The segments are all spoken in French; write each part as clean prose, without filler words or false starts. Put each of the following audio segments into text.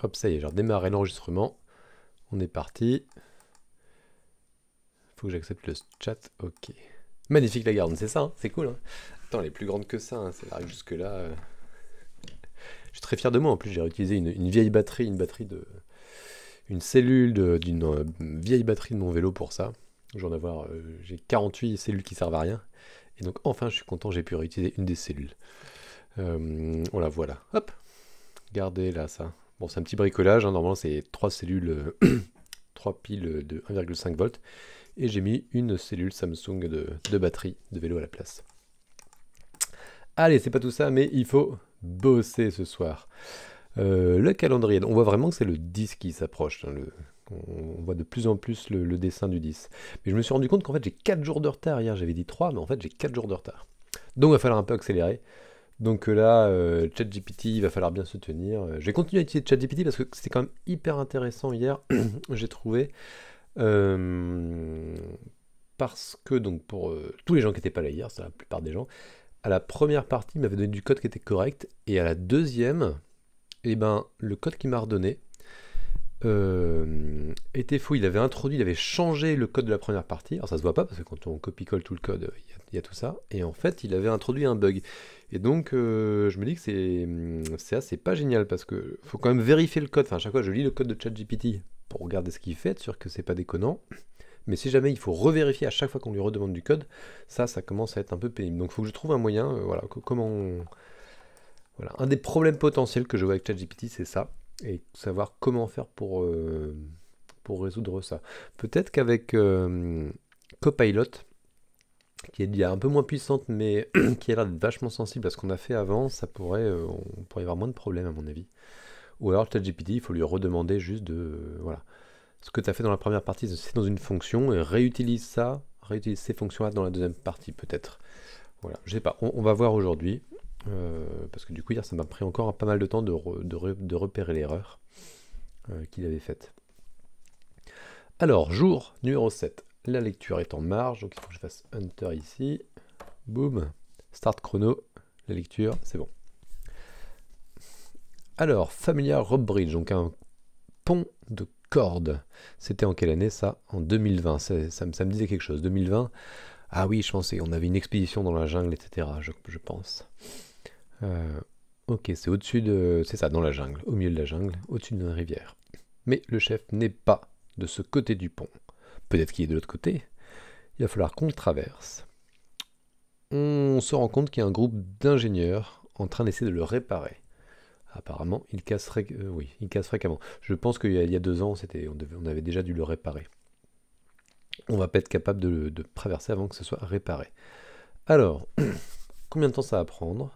Hop, ça y est, j'ai redémarré l'enregistrement. On est parti. Faut que j'accepte le chat. Ok. Magnifique la garde, c'est ça, hein, c'est cool. Hein. Attends, elle est plus grande que ça. Hein, c'est vrai que jusque-là. Je suis très fier de moi. En plus, j'ai réutilisé une vieille batterie, une cellule d'une vieille batterie de mon vélo pour ça. J'en avoir, j'ai 48 cellules qui servent à rien. Et donc, enfin, je suis content, j'ai pu réutiliser une des cellules. Voilà. Hop. Regardez là, ça. Bon, c'est un petit bricolage. Hein, normalement, c'est 3 cellules, 3 piles de 1,5 volts. Et j'ai mis une cellule Samsung de batterie de vélo à la place. Allez, c'est pas tout ça, mais il faut bosser ce soir. Le calendrier, on voit vraiment que c'est le 10 qui s'approche. Hein, on voit de plus en plus le dessin du 10. Mais je me suis rendu compte qu'en fait j'ai 4 jours de retard. Hier j'avais dit 3, mais en fait j'ai 4 jours de retard. Donc il va falloir un peu accélérer. Donc là, ChatGPT, il va falloir bien se tenir. Je vais continuer à utiliser ChatGPT parce que c'était quand même hyper intéressant hier, j'ai trouvé. Parce que donc pour tous les gens qui n'étaient pas là hier, c'est la plupart des gens, à la première partie, il m'avait donné du code qui était correct. Et à la deuxième, eh ben, le code qu'il m'a redonné était faux. Il avait changé le code de la première partie. Alors ça se voit pas parce que quand on copie-colle tout le code, il y a tout ça. Et en fait, il avait introduit un bug. Et donc, je me dis que c'est pas génial parce que faut quand même vérifier le code. Enfin, à chaque fois, je lis le code de ChatGPT pour regarder ce qu'il fait, être sûr que c'est pas déconnant. Mais si jamais il faut revérifier à chaque fois qu'on lui redemande du code, ça commence à être un peu pénible. Donc il faut que je trouve un moyen, Voilà, un des problèmes potentiels que je vois avec ChatGPT, c'est ça. Et savoir comment faire pour résoudre ça. Peut-être qu'avec Copilot, qui est un peu moins puissante, mais qui a l'air d'être vachement sensible à ce qu'on a fait avant, on pourrait y avoir moins de problèmes à mon avis. Ou alors ChatGPT, il faut lui redemander juste voilà. Ce que tu as fait dans la première partie, c'est dans une fonction, et réutilise ces fonctions-là dans la deuxième partie, peut-être. Voilà, je sais pas, on va voir aujourd'hui, parce que du coup, hier, ça m'a pris encore pas mal de temps de repérer l'erreur qu'il avait faite. Alors, jour numéro 7, la lecture est en marge, donc il faut que je fasse Enter ici. Boum, start chrono, la lecture, c'est bon. Alors, Familiar Rope Bridge, donc un pont de corde. C'était en quelle année ça? En 2020, ça me disait quelque chose. 2020, ah oui, je pensais, on avait une expédition dans la jungle, etc. Je pense. Ok, c'est au-dessus de... C'est ça, dans la jungle, au milieu de la jungle, au-dessus d'une rivière. Mais le chef n'est pas de ce côté du pont. Peut-être qu'il est de l'autre côté. Il va falloir qu'on le traverse. On se rend compte qu'il y a un groupe d'ingénieurs en train d'essayer de le réparer. Apparemment, il casse fréquemment. Je pense qu'il y a 2 ans, on avait déjà dû le réparer. On va pas être capable de traverser avant que ce soit réparé. Alors, combien de temps ça va prendre?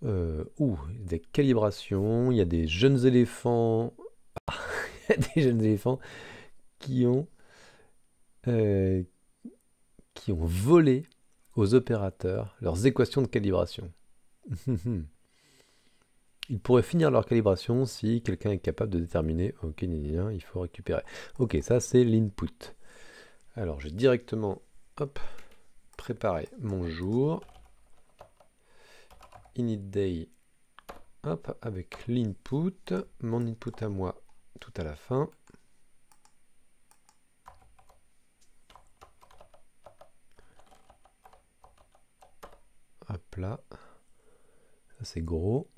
Des calibrations, il y a des jeunes éléphants. Il y a des jeunes éléphants qui ont volé aux opérateurs leurs équations de calibration. Ils pourraient finir leur calibration si quelqu'un est capable de déterminer, ok, il faut récupérer. Ok, ça c'est l'input. Alors, je vais directement, préparer mon jour. Init day, avec l'input, mon input à moi, tout à la fin. Hop là, ça c'est gros.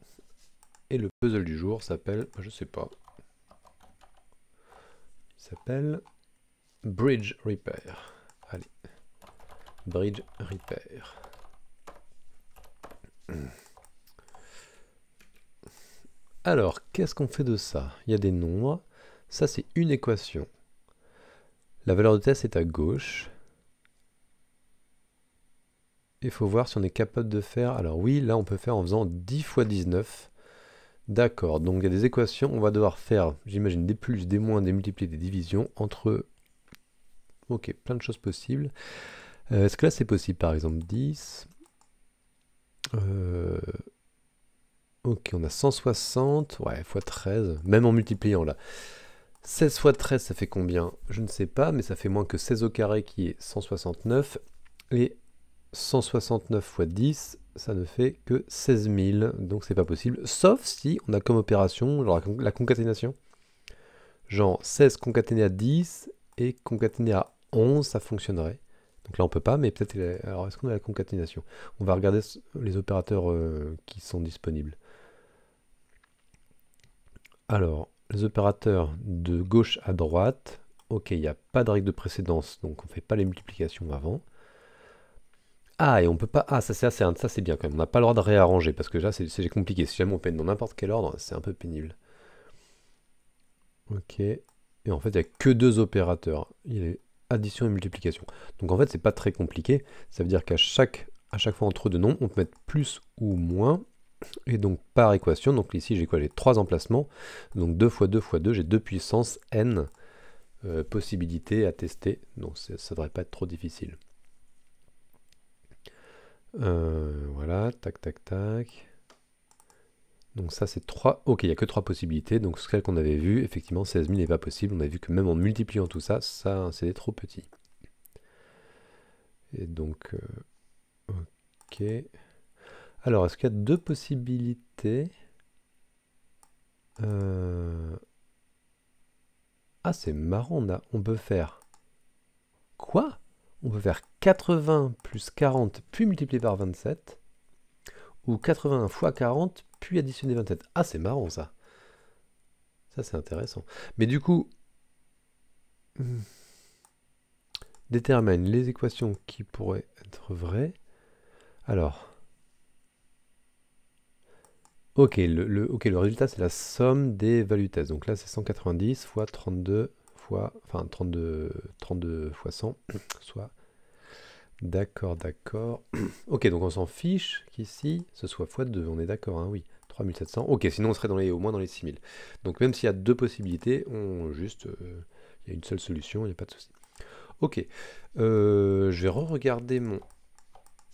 Et le puzzle du jour s'appelle, je sais pas, il s'appelle Bridge Repair. Allez, Bridge Repair. Alors, qu'est-ce qu'on fait de ça? Il y a des nombres. Ça, c'est une équation. La valeur de test est à gauche. Il faut voir si on est capable de faire... Alors oui, là, on peut faire en faisant 10 fois 19. D'accord, donc il y a des équations. On va devoir faire, j'imagine, des plus, des moins, des multipliés, des divisions entre... Ok, plein de choses possibles. Est-ce que là, c'est possible, par exemple, 10... Ok, on a 160, ouais, x 13, même en multipliant là. 16 fois 13, ça fait combien? Je ne sais pas, mais ça fait moins que 16 au carré qui est 169. Et 169 fois 10, ça ne fait que 16 000, donc c'est pas possible. Sauf si on a comme opération, genre la concaténation. Genre 16 concaténé à 10 et concaténé à 11, ça fonctionnerait. Donc là on peut pas, mais peut-être... Alors est-ce qu'on a la concaténation? On va regarder les opérateurs qui sont disponibles. Alors, les opérateurs de gauche à droite, ok, il n'y a pas de règle de précédence, donc on ne fait pas les multiplications avant. Ah, et on peut pas... Ah, ça c'est bien quand même, on n'a pas le droit de réarranger, parce que là c'est compliqué, si jamais on peine dans n'importe quel ordre, c'est un peu pénible. Ok, et en fait il n'y a que deux opérateurs, il est addition et multiplication. Donc en fait c'est pas très compliqué, ça veut dire qu'à chaque fois entre deux nombres, on peut mettre plus ou moins, et donc par équation, donc ici j'ai quoi? J'ai 3 emplacements, donc 2 fois 2 fois 2, j'ai 2 puissance n possibilités à tester, donc ça devrait pas être trop difficile. Voilà, tac tac tac. Donc ça c'est 3, ok, il n'y a que 3 possibilités, donc celle qu'on avait vue, effectivement 16 000 n'est pas possible, on a vu que même en multipliant tout ça, c'est trop petit. Et donc, ok. Alors, est-ce qu'il y a deux possibilités? Ah, c'est marrant, on peut faire... Quoi? On peut faire 80 plus 40, puis multiplié par 27, ou 80 fois 40, puis additionner 27. Ah, c'est marrant ça. Ça, c'est intéressant. Mais du coup, détermine les équations qui pourraient être vraies. Alors, ok, le résultat, c'est la somme des values test. Donc là, c'est 190 fois 32 fois... Enfin, 32 fois 100, soit... D'accord, d'accord. Ok, donc on s'en fiche qu'ici, ce soit x2, on est d'accord, hein, oui. 3700. Ok, sinon on serait au moins dans les 6000. Donc même s'il y a deux possibilités, il y a une seule solution, il n'y a pas de souci. Ok, je vais re-regarder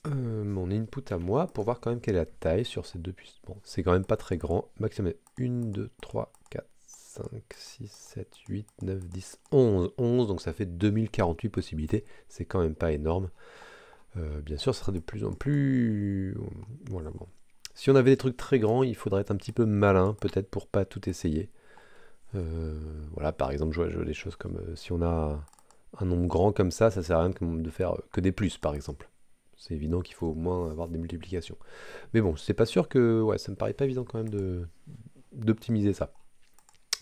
mon input à moi pour voir quand même quelle est la taille sur ces deux puces. Bon, c'est quand même pas très grand. Maximum 1, 2, 3, 4, 5, 6, 7, 8, 9, 10, 11. 11, donc ça fait 2048 possibilités. C'est quand même pas énorme. Bien sûr, ce sera de plus en plus... Voilà, bon. Si on avait des trucs très grands, il faudrait être un petit peu malin, peut-être pour pas tout essayer. Voilà, par exemple, je vois des choses comme si on a un nombre grand comme ça sert à rien de faire que des plus, par exemple. C'est évident qu'il faut au moins avoir des multiplications. Mais bon, c'est pas sûr que... Ouais, ça me paraît pas évident quand même d'optimiser ça.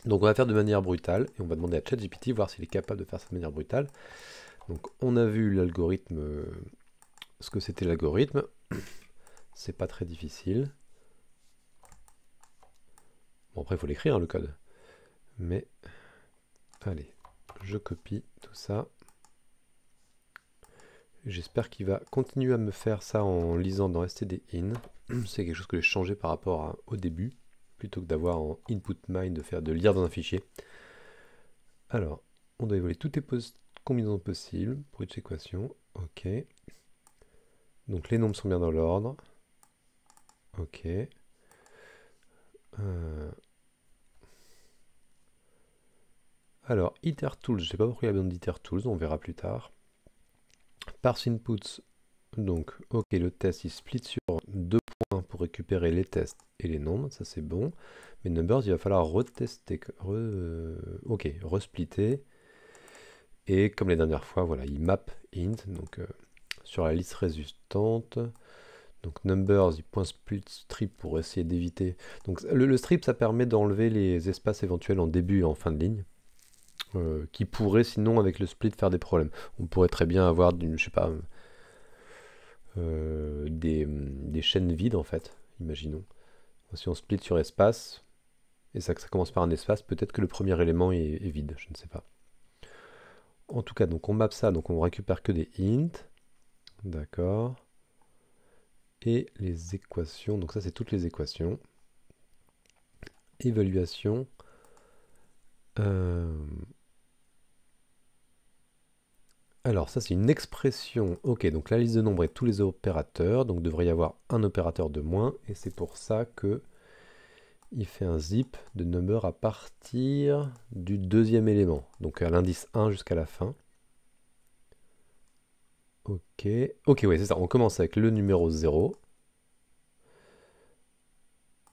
Donc on va faire de manière brutale, et on va demander à ChatGPT voir s'il est capable de faire ça de manière brutale. Donc on a vu l'algorithme... ce que c'était l'algorithme. C'est pas très difficile. Bon, après, il faut l'écrire, hein, le code. Mais, allez, je copie tout ça. J'espère qu'il va continuer à me faire ça en lisant dans stdin. C'est quelque chose que j'ai changé par rapport au début, plutôt que d'avoir en input-mine de lire dans un fichier. Alors, on doit évaluer toutes les combinaisons possibles pour each équation. Ok. Donc les nombres sont bien dans l'ordre. Ok. Alors, itertools, je sais pas pourquoi il y a besoin d'itertools, on verra plus tard. Parse inputs, donc, ok, le test il split sur 2 points pour récupérer les tests et les nombres, ça c'est bon. Mais numbers, il va falloir retester, ok, resplitter. Et comme les dernières fois, voilà, il map int, donc sur la liste résultante. Donc numbers, il point split strip pour essayer d'éviter. Donc le strip, ça permet d'enlever les espaces éventuels en début et en fin de ligne. Qui pourraient sinon avec le split faire des problèmes. On pourrait très bien avoir, je sais pas, des chaînes vides en fait, imaginons. Si on split sur espace, et ça commence par un espace, peut-être que le premier élément est vide, je ne sais pas. En tout cas, donc on map ça, donc on récupère que des int, d'accord. Et les équations, donc ça c'est toutes les équations. Évaluation. Alors ça c'est une expression, ok, donc la liste de nombres et tous les opérateurs, donc devrait y avoir un opérateur de moins, et c'est pour ça que il fait un zip de number à partir du deuxième élément, donc à l'indice 1 jusqu'à la fin. Ok, ok, ouais, c'est ça. On commence avec le numéro 0.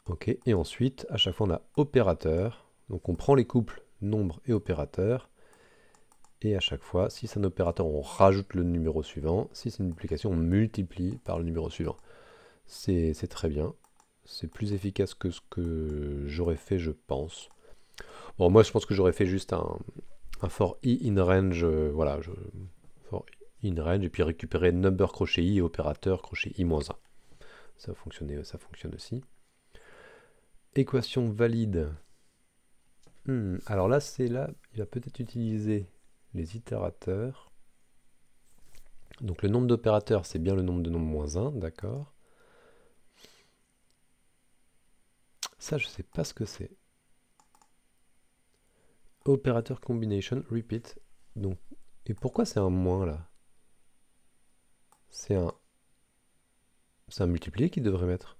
Ok, et ensuite, à chaque fois, on a opérateur. Donc on prend les couples nombre et opérateur. Et à chaque fois, si c'est un opérateur, on rajoute le numéro suivant. Si c'est une multiplication, on multiplie par le numéro suivant. C'est très bien. C'est plus efficace que ce que j'aurais fait, je pense. Bon, moi, je pense que j'aurais fait juste un for i in range. Voilà, for i in range. Et puis récupérer number crochet i et opérateur crochet i-1. Ça fonctionne aussi. Équation valide. Alors là, il va peut-être utiliser les itérateurs. Donc le nombre d'opérateurs, c'est bien le nombre de nombres moins 1, d'accord. Ça, je sais pas ce que c'est. Opérateur combination, repeat. Donc, et pourquoi c'est un moins là? C'est un multiplié qu'il devrait mettre.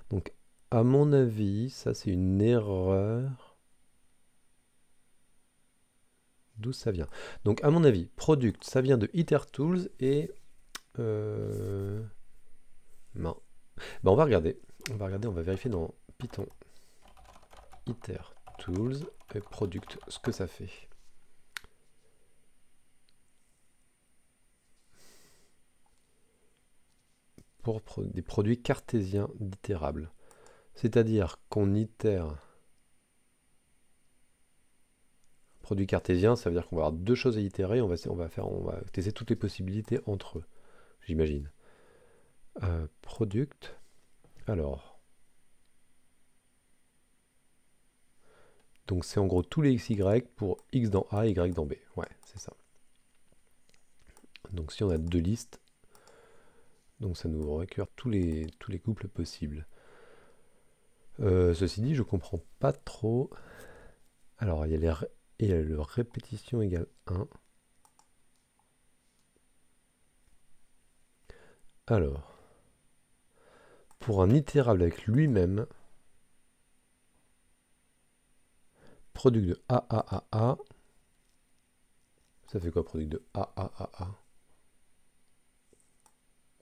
Donc, à mon avis, ça c'est une erreur. D'où ça vient? Donc, à mon avis, product, ça vient de itertools et... non. Ben, on va regarder. On va vérifier dans Python itertools et product ce que ça fait. Pour des produits cartésiens d'itérables. C'est-à-dire qu'on itère produit cartésien, ça veut dire qu'on va avoir deux choses à itérer, on va tester toutes les possibilités entre eux, j'imagine. Product, alors, donc c'est en gros tous les xy pour x dans A, y dans B. Ouais, c'est ça. Donc si on a deux listes, donc ça nous récupère tous les couples possibles. Ceci dit, je comprends pas trop. Alors, il y a le répétition égale 1. Alors, pour un itérable avec lui-même, product de A, ça fait quoi, product de A?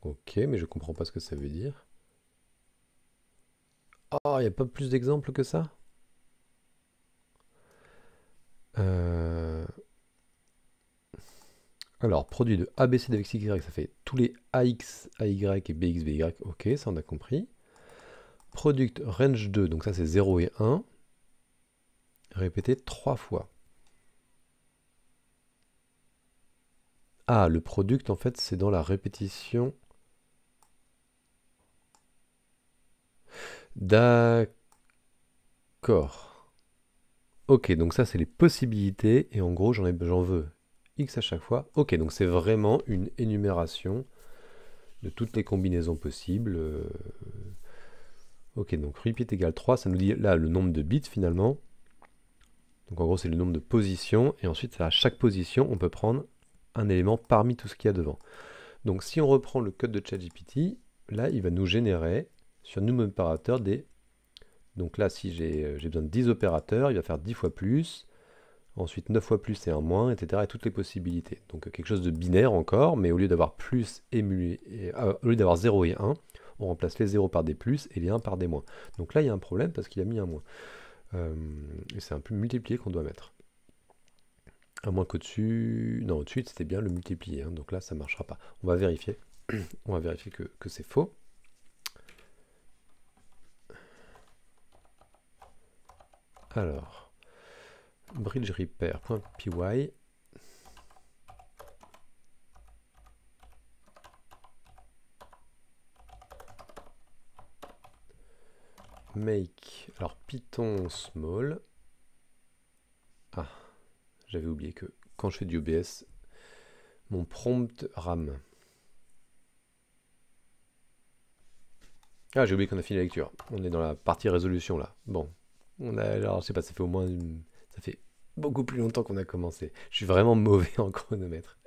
Ok, mais je comprends pas ce que ça veut dire. Oh, il n'y a pas plus d'exemples que ça? Euh, Alors, produit de ABC avec XY, ça fait tous les AX, AY et BX, BY. Ok, ça on a compris. Product range 2, donc ça c'est 0 et 1. Répété 3 fois. Ah, le product en fait c'est dans la répétition. D'accord. Ok, donc ça c'est les possibilités et en gros j'en veux X à chaque fois. Ok, donc c'est vraiment une énumération de toutes les combinaisons possibles. Ok, donc repeat égale 3, ça nous dit là le nombre de bits finalement. Donc en gros c'est le nombre de positions, et ensuite à chaque position on peut prendre un élément parmi tout ce qu'il y a devant. Donc si on reprend le code de ChatGPT, là il va nous générer sur nouveau opérateur des... Donc là si j'ai besoin de 10 opérateurs, il va faire 10 fois plus, ensuite 9 fois plus et un moins, etc. et toutes les possibilités. Donc quelque chose de binaire encore, mais au lieu d'avoir plus au lieu d'avoir 0 et 1, on remplace les 0 par des plus et les 1 par des moins. Donc là il y a un problème parce qu'il a mis un moins. Et c'est un peu multiplié qu'on doit mettre. À moins qu'au-dessus... Non, au-dessus c'était bien le multiplier, hein, donc là ça ne marchera pas. On va vérifier. On va vérifier que c'est faux. Alors, bridgerepair.py. Make, alors Python small. Ah, j'avais oublié que quand je fais du OBS, mon prompt RAM. Ah, j'ai oublié qu'on a fini la lecture. On est dans la partie résolution là. Bon, alors je sais pas, ça fait au moins ça fait beaucoup plus longtemps qu'on a commencé. Je suis vraiment mauvais en chronomètre.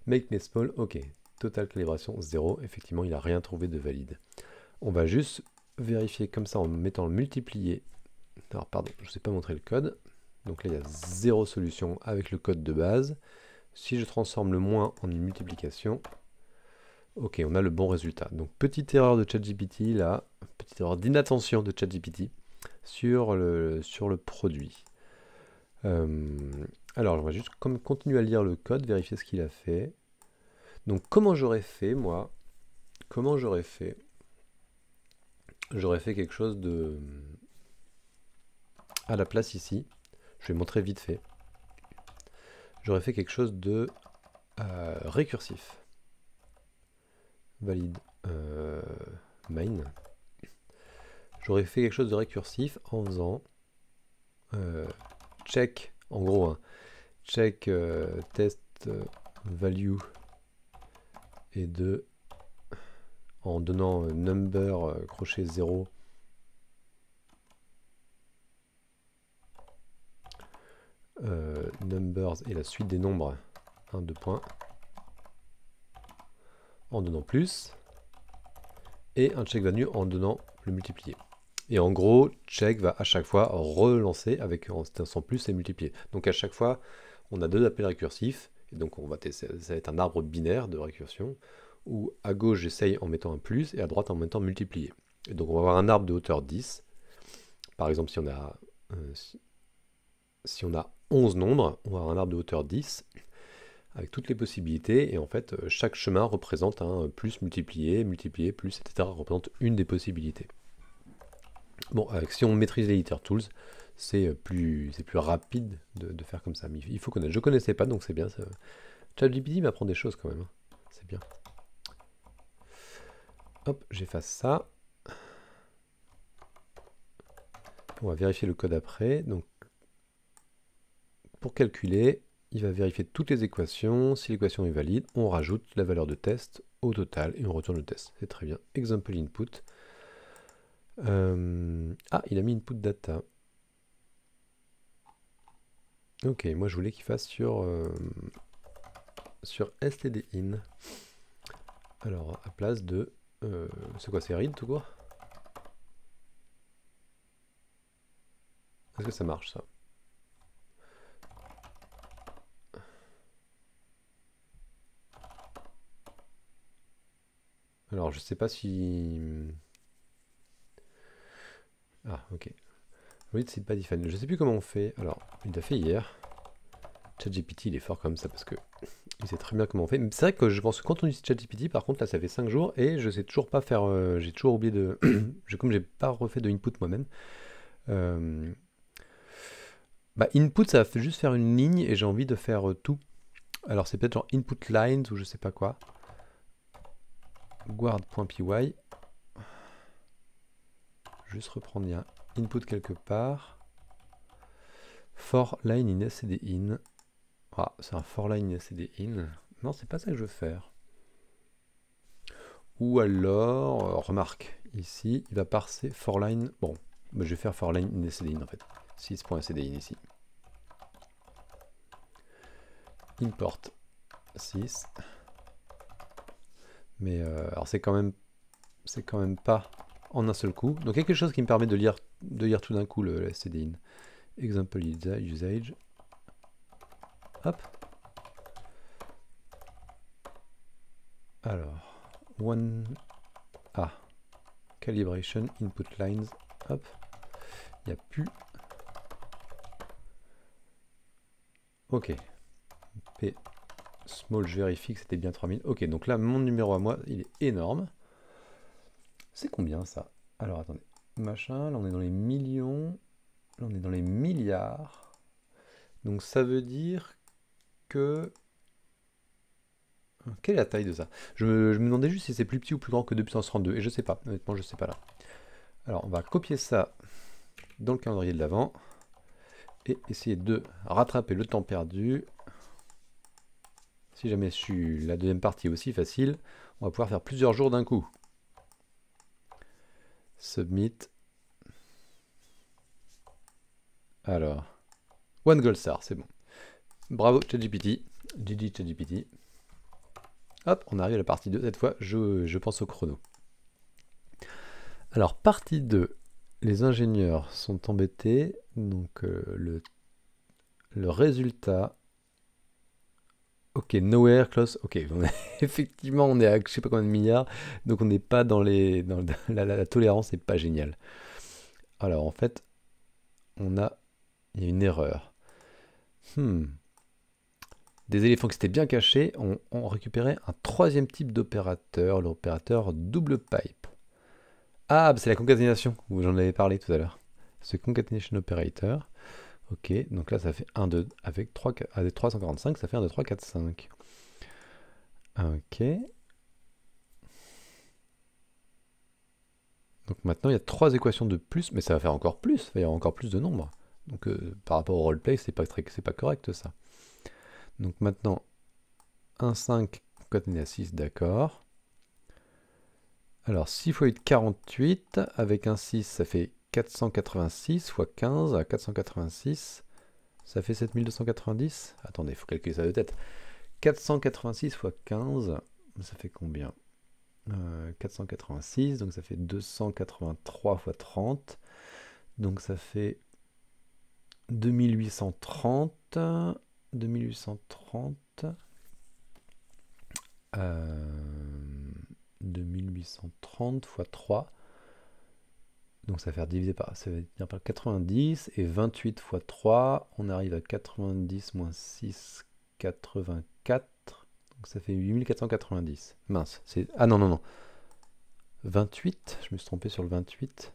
Make me small, ok. Total calibration 0. Effectivement, il n'a rien trouvé de valide. On va juste vérifier comme ça en mettant le multiplier. Alors pardon, je ne vous ai pas montré le code. Donc là il y a 0 solution avec le code de base. Si je transforme le moins en une multiplication, ok, on a le bon résultat. Donc petite erreur de ChatGPT là, petite erreur d'inattention de ChatGPT sur le produit. Alors on va juste continuer à lire le code, vérifier ce qu'il a fait. Donc comment j'aurais fait moi? Comment j'aurais fait? J'aurais fait quelque chose de... À la place ici, je vais montrer vite fait. J'aurais fait quelque chose de récursif. Valide main. J'aurais fait quelque chose de récursif en faisant check, en gros, hein, check test value et de en donnant number crochet 0 numbers et la suite des nombres 1, 2 points en donnant plus et un check value en donnant le multiplié. Et en gros, check va à chaque fois relancer avec sans plus et multiplier. Donc à chaque fois, on a deux appels récursifs. Et donc on va tester, ça va être un arbre binaire de récursion où à gauche j'essaye en mettant un plus et à droite en mettant multiplié. Et donc on va avoir un arbre de hauteur 10. Par exemple, si on a 11 nombres, on va avoir un arbre de hauteur 10 avec toutes les possibilités. Et en fait, chaque chemin représente un plus multiplié, multiplié, plus, etc. représente une des possibilités. Bon, si on maîtrise les iter tools, c'est plus rapide de faire comme ça. Mais il faut connaître. Je ne connaissais pas, donc c'est bien. ChatGPT m'apprend des choses quand même. Hein. C'est bien. Hop, j'efface ça. On va vérifier le code après. Donc, pour calculer, il va vérifier toutes les équations. Si l'équation est valide, on rajoute la valeur de test au total et on retourne le test. C'est très bien. Example input. Ah, il a mis input data. Ok, moi je voulais qu'il fasse sur stdin. Alors, à place de... c'est quoi, c'est read tout court? Est-ce que ça marche ça? Alors, je sais pas si... Ah, ok. Read c'est pas defined. Je sais plus comment on fait. Alors, il l'a fait hier. ChatGPT, il est fort comme ça parce que il sait très bien comment on fait. Mais c'est vrai que je pense que quand on utilise ChatGPT, par contre, là, ça fait 5 jours et je sais toujours pas faire. J'ai toujours oublié de. Comme j'ai pas refait de input moi-même. Bah, input, ça va juste faire une ligne et j'ai envie de faire tout. Alors, c'est peut-être genre input lines ou je sais pas quoi. Guard.py. Juste reprendre, il y a input quelque part. For line in stdin. Ah, c'est un for line in stdin. Non, c'est pas ça que je veux faire. Ou alors, remarque, ici, il va parser for line. Bon, bah, je vais faire for line in stdin en fait. 6.stdin ici. Import 6. Mais alors c'est quand même pas en un seul coup. Donc quelque chose qui me permet de lire tout d'un coup le stdin. Example usage. Hop. Alors, calibration input lines. Hop. Il n'y a plus. Ok. P small, je vérifie que c'était bien 3000. Ok, donc là, mon numéro à moi, il est énorme. C'est combien ça? Alors attendez. Machin, là on est dans les millions. Là on est dans les milliards. Donc ça veut dire que... Quelle est la taille de ça? Je me demandais juste si c'est plus petit ou plus grand que 2 puissance 32. Et je sais pas, honnêtement je sais pas là. Alors on va copier ça dans le calendrier de l'avant. Et essayer de rattraper le temps perdu. Si jamais la deuxième partie est aussi facile, on va pouvoir faire plusieurs jours d'un coup. Submit. Alors, one gold star, c'est bon. Bravo ChatGPT. GG ChatGPT. Hop, on arrive à la partie 2. Cette fois, je pense au chrono. Alors, partie 2. Les ingénieurs sont embêtés. Donc, le résultat Ok, nowhere close. Ok, effectivement, on est à je sais pas combien de milliards, donc on n'est pas dans les. La tolérance n'est pas géniale. Alors en fait, on a. Il y a une erreur. Hmm. Des éléphants qui s'étaient bien cachés ont récupéré un troisième type d'opérateur, l'opérateur double pipe. Ah, bah, c'est la concaténation, où j'en avais parlé tout à l'heure. Ce concatenation operator. Ok, donc là ça fait 1, 2, avec 3, avec 345, ça fait 1, 2, 3, 4, 5. Ok. Donc maintenant il y a 3 équations de plus, mais ça va faire encore plus, il va y avoir encore plus de nombres. Donc par rapport au roleplay, c'est pas correct ça. Donc maintenant, 1, 5 concaténé à 6, d'accord. Alors 6 fois 8, 48, avec un 6, ça fait 486 fois 15 à 486, ça fait 7290. Attendez, il faut calculer ça de tête. 486 fois 15, ça fait combien 486, donc ça fait 283 fois 30, donc ça fait 2830, 2830, 2830 fois 3, donc ça va faire diviser par, ça va dire par 90, et 28 fois 3, on arrive à 90 moins 6, 84, donc ça fait 8490. Mince, c'est... Ah non, non, non. 28, je me suis trompé sur le 28.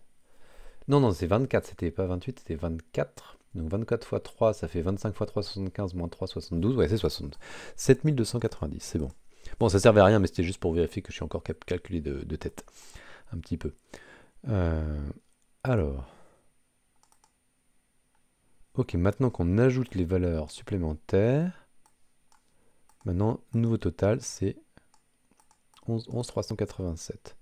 Non, non, c'est 24, c'était pas 28, c'était 24. Donc 24 fois 3, ça fait 25 fois 3, 75, moins 3, 72. Ouais, c'est 60. 7290, c'est bon. Bon, ça servait à rien, mais c'était juste pour vérifier que je suis encore calculé de tête. Un petit peu. Alors. Ok, maintenant qu'on ajoute les valeurs supplémentaires, maintenant, nouveau total, c'est 11 387.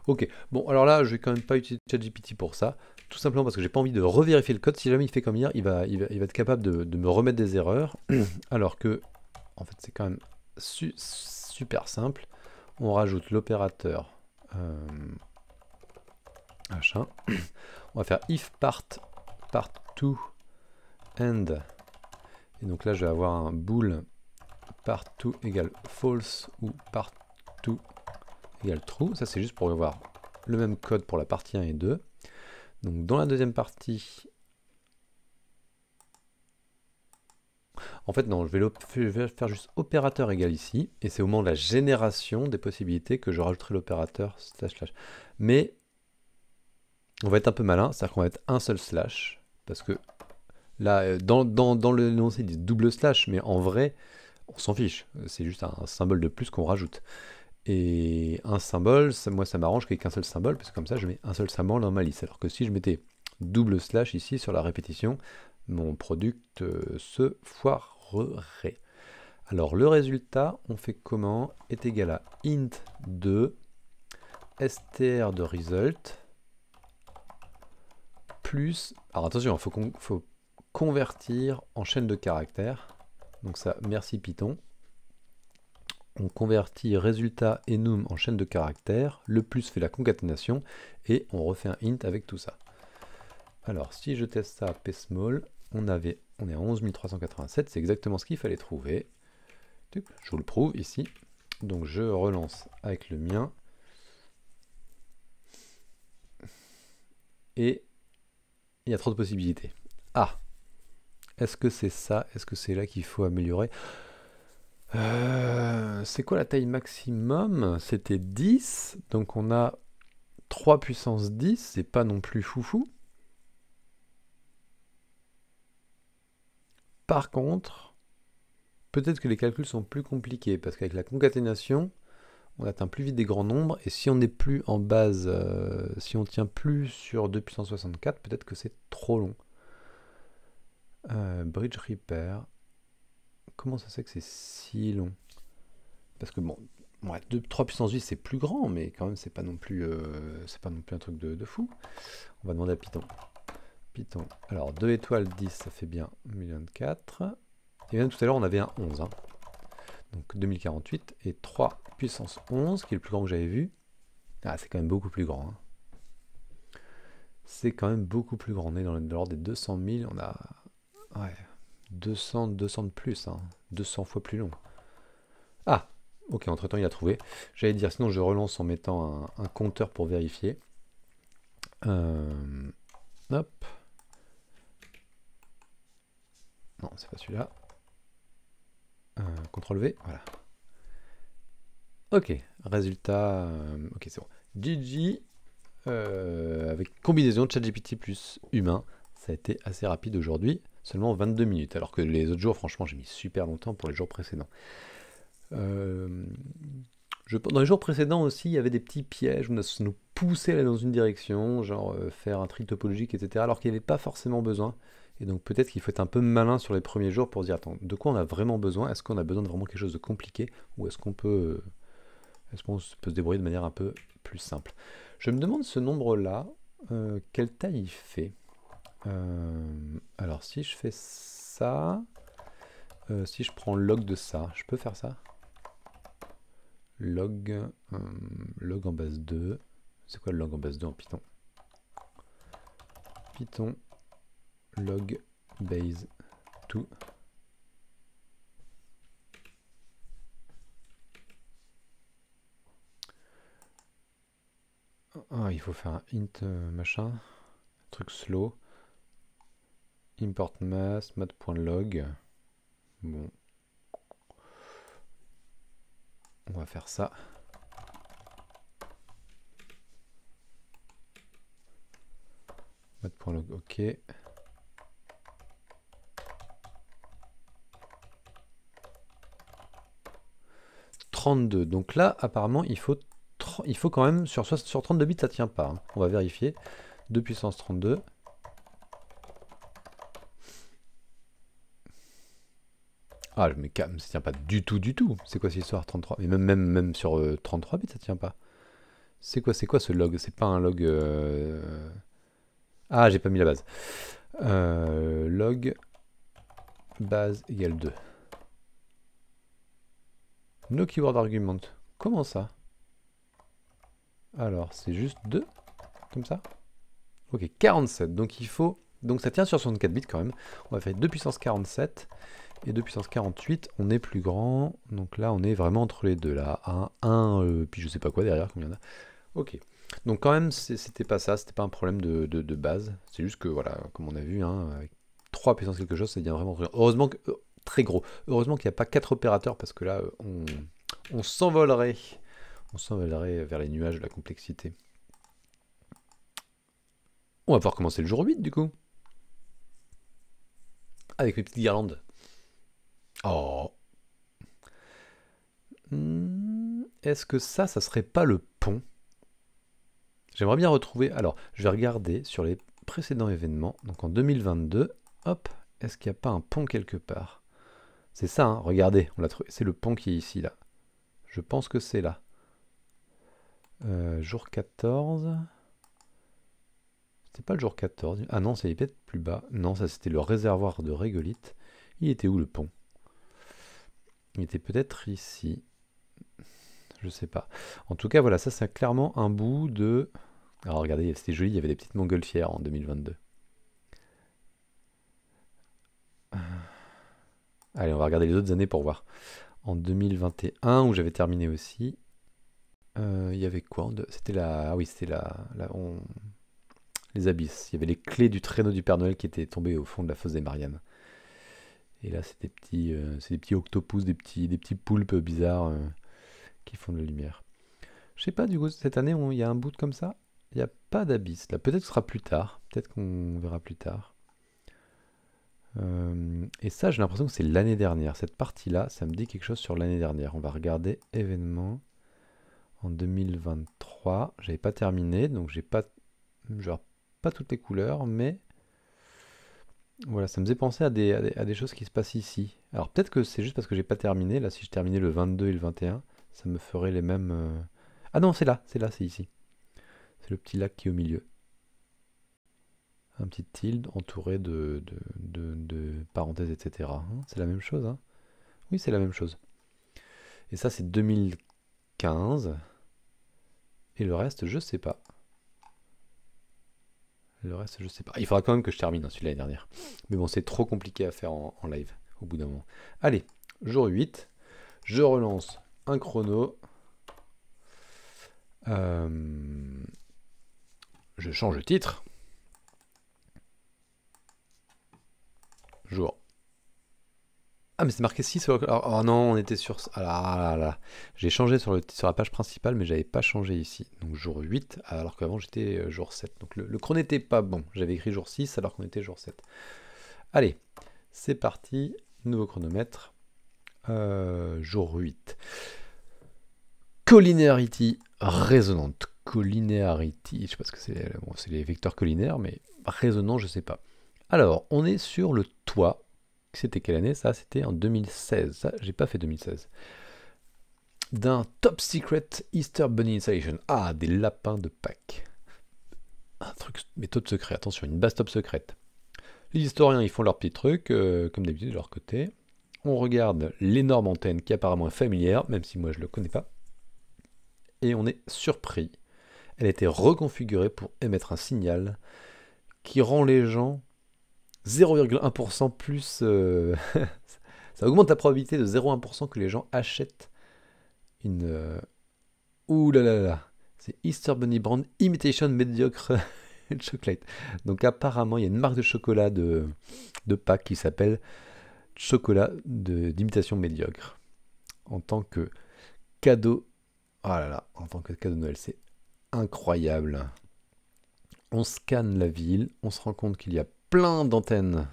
Ok, bon, alors là, je vais quand même pas utiliser ChatGPT pour ça, tout simplement parce que j'ai pas envie de revérifier le code. Si jamais il fait comme hier, il va être capable de me remettre des erreurs, alors que, en fait, c'est quand même super simple. On rajoute l'opérateur machin. On va faire if part2 end. Et donc là, je vais avoir un bool part2 égale false ou part2 égale true. Ça, c'est juste pour avoir le même code pour la partie 1 et 2. Donc dans la deuxième partie, en fait non, je vais faire juste opérateur égal ici, et c'est au moment de la génération des possibilités que je rajouterai l'opérateur slash slash. Mais on va être un peu malin, c'est-à-dire qu'on va être un seul slash, parce que là, dans le énoncé, ils disent double slash, mais en vrai, on s'en fiche, c'est juste un symbole de plus qu'on rajoute. Et un symbole, moi ça m'arrange qu'il n'y ait qu'un seul symbole, parce que comme ça je mets un seul symbole dans ma liste. Alors que si je mettais double slash ici sur la répétition, mon product se foirerait. Alors le résultat, on fait comment? Est égal à int2 str de result plus... Alors attention, il faut convertir en chaîne de caractères. Donc ça, merci Python. On convertit résultat enum en chaîne de caractères, le plus fait la concaténation, et on refait un int avec tout ça. Alors si je teste ça à psmall, on est à 11 387, c'est exactement ce qu'il fallait trouver. Je vous le prouve ici. Donc je relance avec le mien. Et il y a trop de possibilités. Ah, est-ce que c'est ça? Est-ce que c'est là qu'il faut améliorer? C'est quoi la taille maximum? C'était 10, donc on a 3 puissance 10, c'est pas non plus foufou. Par contre, peut-être que les calculs sont plus compliqués, parce qu'avec la concaténation, on atteint plus vite des grands nombres, et si on n'est plus en base, si on tient plus sur 2 puissance 64, peut-être que c'est trop long. Bridge repair. Comment ça c'est que c'est si long? Parce que bon, ouais, 3 puissance 8 c'est plus grand, mais quand même c'est pas non plus un truc de fou. On va demander à Python. Python. Alors 2 étoiles 10, ça fait bien 1,4 million. Et même tout à l'heure on avait un 11. Hein. Donc 2048 et 3 puissance 11, qui est le plus grand que j'avais vu. Ah, c'est quand même beaucoup plus grand. Hein. C'est quand même beaucoup plus grand. On est dans l'ordre des 200 000. On a... Ouais. 200 de plus, hein. 200 fois plus long. Ah, ok, entre-temps il a trouvé. J'allais dire, sinon je relance en mettant un compteur pour vérifier. Hop. Non, c'est pas celui-là. CTRL V, voilà. Ok, résultat. Ok, c'est bon. GG, avec combinaison de ChatGPT plus humain, ça a été assez rapide aujourd'hui, seulement 22 minutes, alors que les autres jours, franchement, j'ai mis super longtemps pour les jours précédents. Dans les jours précédents aussi, il y avait des petits pièges où ça nous poussait à aller dans une direction, genre faire un tri topologique, etc., alors qu'il n'y avait pas forcément besoin. Et donc peut-être qu'il faut être un peu malin sur les premiers jours pour se dire, attends, de quoi on a vraiment besoin? Est-ce qu'on a besoin de vraiment quelque chose de compliqué? Ou est-ce qu'on peut se débrouiller de manière un peu plus simple? Je me demande ce nombre-là, quelle taille il fait? Alors si je fais ça, si je prends log de ça, je peux faire ça? Log en base 2. C'est quoi le log en base 2 en Python? Python log base 2. Ah, il faut faire un int machin, truc slow, import mass, mat.log. Bon, on va faire ça. Mat.log, ok. 32. Donc là, apparemment, il faut quand même, sur 32 bits, ça tient pas, hein. On va vérifier. 2 puissance 32. Ah, mais ça tient pas du tout, du tout. C'est quoi cette histoire 33? Mais même sur 33 bits, ça tient pas. C'est quoi ce log? C'est pas un log... Ah, j'ai pas mis la base. Log base égale 2. No keyword argument. Comment ça? Alors, c'est juste 2? Comme ça? Ok, 47. Donc il faut... Donc ça tient sur 64 bits quand même. On va faire 2 puissance 47 et 2 puissance 48. On est plus grand. Donc là, on est vraiment entre les deux. Là, 1, puis je sais pas quoi derrière, combien il y en a. Ok. Donc quand même, c'était pas ça. C'était pas un problème de base. C'est juste que, voilà, comme on a vu, hein, avec 3 puissance quelque chose, ça devient vraiment très gros. Heureusement que... très gros. Heureusement qu'il n'y a pas 4 opérateurs parce que là, on s'envolerait. On s'envolerait vers les nuages de la complexité. On va pouvoir commencer le jour 8 du coup. Avec mes petites guirlandes. Oh. Est-ce que ça serait pas le pont? J'aimerais bien retrouver... Alors, je vais regarder sur les précédents événements. Donc en 2022, hop, est-ce qu'il n'y a pas un pont quelque part? C'est ça, hein, regardez, on l'a trouvé. C'est le pont qui est ici, là. Je pense que c'est là. Jour 14... C'était pas le jour 14. Ah non, c'est peut-être plus bas. Non, ça c'était le réservoir de régolithe. Il était où le pont? Il était peut-être ici. Je sais pas. En tout cas, voilà, ça c'est clairement un bout de... Alors regardez, c'était joli, il y avait des petites montgolfières en 2022. Allez, on va regarder les autres années pour voir. En 2021, où j'avais terminé aussi, il y avait quoi? C'était la... Ah oui, c'était les abysses. Il y avait les clés du traîneau du Père Noël qui étaient tombées au fond de la fosse des Mariannes. Et là, c'est des petits octopus, des petits poulpes bizarres qui font de la lumière. Je sais pas, du coup, cette année, il y a un bout comme ça. Il n'y a pas d'abysse. Là, peut-être que ce sera plus tard. Peut-être qu'on verra plus tard. Et ça, j'ai l'impression que c'est l'année dernière. Cette partie-là, ça me dit quelque chose sur l'année dernière. On va regarder événements en 2023. J'avais pas terminé, donc j'ai pas, genre, pas toutes les couleurs, mais voilà, ça me faisait penser à des choses qui se passent ici. Alors peut-être que c'est juste parce que j'ai pas terminé. Là, si je terminais le 22 et le 21, ça me ferait les mêmes... Ah non, c'est là, c'est ici. C'est le petit lac qui est au milieu. Un petit tilde entouré de parenthèses, etc. Hein, c'est la même chose, hein? Oui, c'est la même chose. Et ça, c'est 2015. Et le reste, je sais pas. Le reste, je sais pas. Il faudra quand même que je termine celui de l'année dernière. Mais bon, c'est trop compliqué à faire en live au bout d'un moment. Allez, jour 8. Je relance un chrono. Je change de titre. Jour. Ah, mais c'est marqué 6. Oh non, on était sur. Ah là là. J'ai changé sur la page principale, mais j'avais pas changé ici. Donc jour 8, alors qu'avant j'étais jour 7. Donc le chrono n'était pas bon. J'avais écrit jour 6 alors qu'on était jour 7. Allez, c'est parti. Nouveau chronomètre. Jour 8. Collinearity résonante. Collinearity, je sais pas ce que c'est. Bon, c'est les vecteurs collinaires, mais résonant, je sais pas. Alors, on est sur le toit. C'était quelle année ça? C'était en 2016. Ça, j'ai pas fait 2016. D'un Top Secret Easter Bunny Installation. Ah, des lapins de Pâques. Un truc, méthode secrète. Attention, une base top secrète. Les historiens, ils font leur petit truc, comme d'habitude, de leur côté. On regarde l'énorme antenne qui apparemment est familière, même si moi je le connais pas. Et on est surpris. Elle a été reconfigurée pour émettre un signal qui rend les gens 0,1% plus... ça augmente la probabilité de 0,1% que les gens achètent une... Ouh là là là. C'est Easter Bunny Brand Imitation Mediocre Chocolate. Donc apparemment, il y a une marque de chocolat de Pâques qui s'appelle chocolat d'imitation médiocre. En tant que cadeau... Oh là là, en tant que cadeau de Noël, c'est incroyable. On scanne la ville, on se rend compte qu'il y a plein d'antennes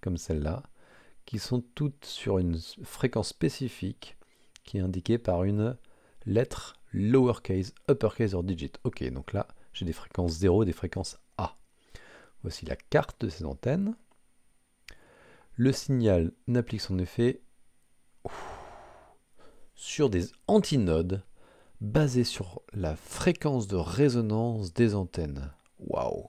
comme celle-là, qui sont toutes sur une fréquence spécifique qui est indiquée par une lettre lowercase, uppercase or digit. Ok, donc là, j'ai des fréquences 0 et des fréquences A. Voici la carte de ces antennes. Le signal n'applique son effet sur des antinodes basés sur la fréquence de résonance des antennes. Waouh!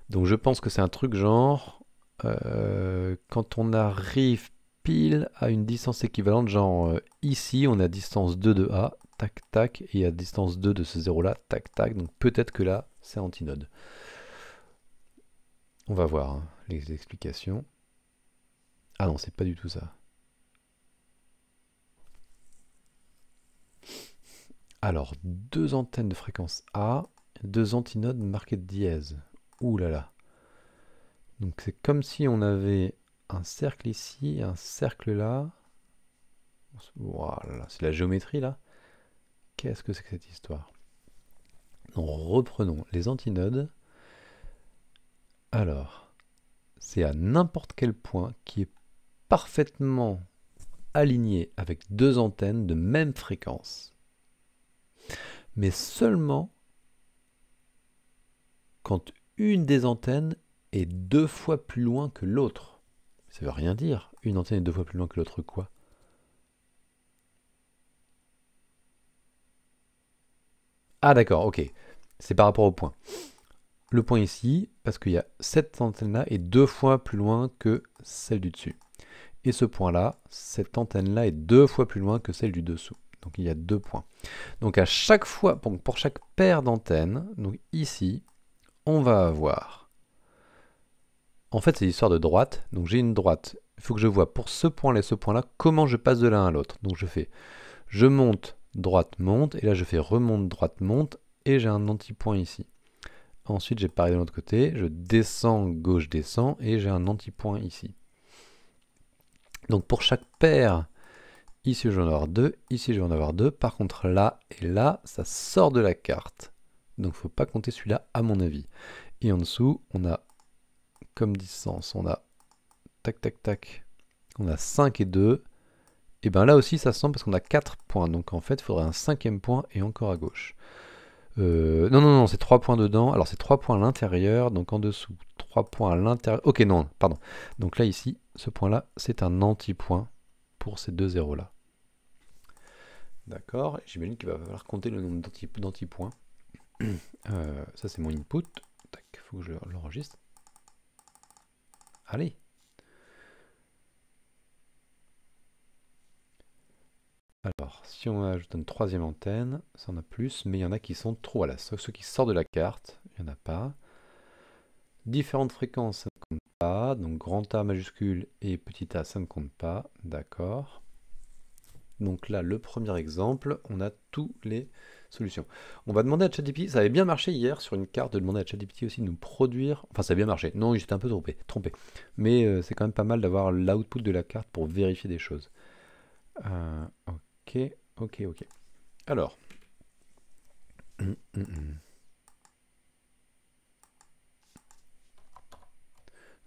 Donc je pense que c'est un truc genre, quand on arrive pile à une distance équivalente, genre ici on a distance 2 de A, tac tac, et à distance 2 de ce 0 là, tac tac, donc peut-être que là c'est antinode. On va voir hein, les explications. Ah non, c'est pas du tout ça. Alors, deux antennes de fréquence A, deux antinodes marqués de dièse. Ouh là là. Donc c'est comme si on avait un cercle ici, un cercle là. Voilà, c'est la géométrie là. Qu'est-ce que c'est que cette histoire? Donc reprenons les antinodes. Alors, c'est à n'importe quel point qui est parfaitement aligné avec deux antennes de même fréquence. Mais seulement quand une des antennes est deux fois plus loin que l'autre. Ça veut rien dire. Une antenne est deux fois plus loin que l'autre quoi? Ah d'accord, ok. C'est par rapport au point. Le point ici, parce qu'il y a cette antenne-là est deux fois plus loin que celle du dessus. Et ce point-là, cette antenne-là est deux fois plus loin que celle du dessous. Donc il y a deux points. Donc à chaque fois, pour chaque paire d'antennes, donc ici, on va avoir... En fait, c'est l'histoire de droite. Donc j'ai une droite. Il faut que je vois pour ce point-là et ce point-là, comment je passe de l'un à l'autre. Donc je monte, droite, monte, et là je fais remonte, droite, monte, et j'ai un antipoint ici. Ensuite, j'ai pareil de l'autre côté, je descends, gauche, descends, et j'ai un antipoint ici. Donc pour chaque paire, ici je vais en avoir deux, ici je vais en avoir deux. Par contre là et là, ça sort de la carte. Donc il ne faut pas compter celui-là à mon avis. Et en dessous, on a comme distance, on a tac tac tac, on a 5 et 2. Et bien là aussi ça se sent parce qu'on a 4 points. Donc en fait, il faudrait un cinquième point et encore à gauche. Non, c'est 3 points dedans. Alors c'est 3 points à l'intérieur, donc en dessous, 3 points à l'intérieur. Ok, non, pardon. Donc là, ici, ce point-là, c'est un anti-point pour ces deux zéros-là. D'accord, j'imagine qu'il va falloir compter le nombre d'anti-points. Ça, c'est mon input. Tac, faut que je l'enregistre. Allez. Alors, si on ajoute une troisième antenne, ça en a plus, mais il y en a qui sont trop. Voilà, ceux qui sortent de la carte. il n'y en a pas. Différentes fréquences, ça ne compte pas. Donc grand A majuscule et petit a, ça ne compte pas. D'accord. Donc là, le premier exemple, on a tous les solutions. On va demander à ChatGPT, ça avait bien marché hier sur une carte, de demander à ChatGPT aussi de nous produire, enfin ça a bien marché, non, j'étais un peu trompé. Mais c'est quand même pas mal d'avoir l'output de la carte pour vérifier des choses. Ok. Alors,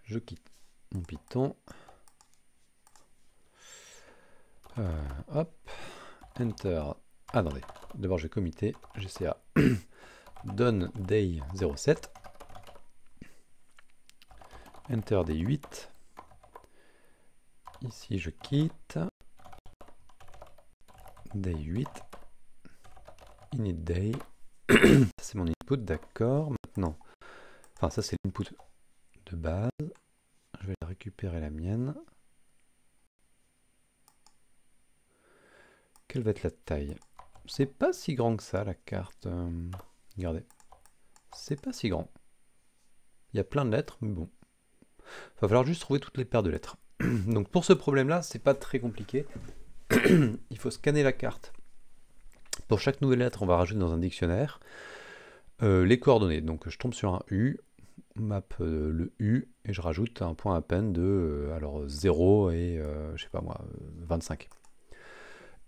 je quitte mon Python. Hop, Enter. Attendez, d'abord je vais commiter GCA done day 07. Enter day 8. Ici je quitte. Day 8. Init day. C'est mon input, d'accord. Maintenant, enfin ça c'est l'input de base. Je vais récupérer la mienne. Quelle va être la taille? C'est pas si grand que ça la carte. Regardez. C'est pas si grand. Il y a plein de lettres, mais bon. Il va falloir juste trouver toutes les paires de lettres. Donc pour ce problème-là, c'est pas très compliqué. Il faut scanner la carte. Pour chaque nouvelle lettre, on va rajouter dans un dictionnaire les coordonnées. Donc je tombe sur un U, map le U, et je rajoute un point à peine de alors 0 et je sais pas moi, 25.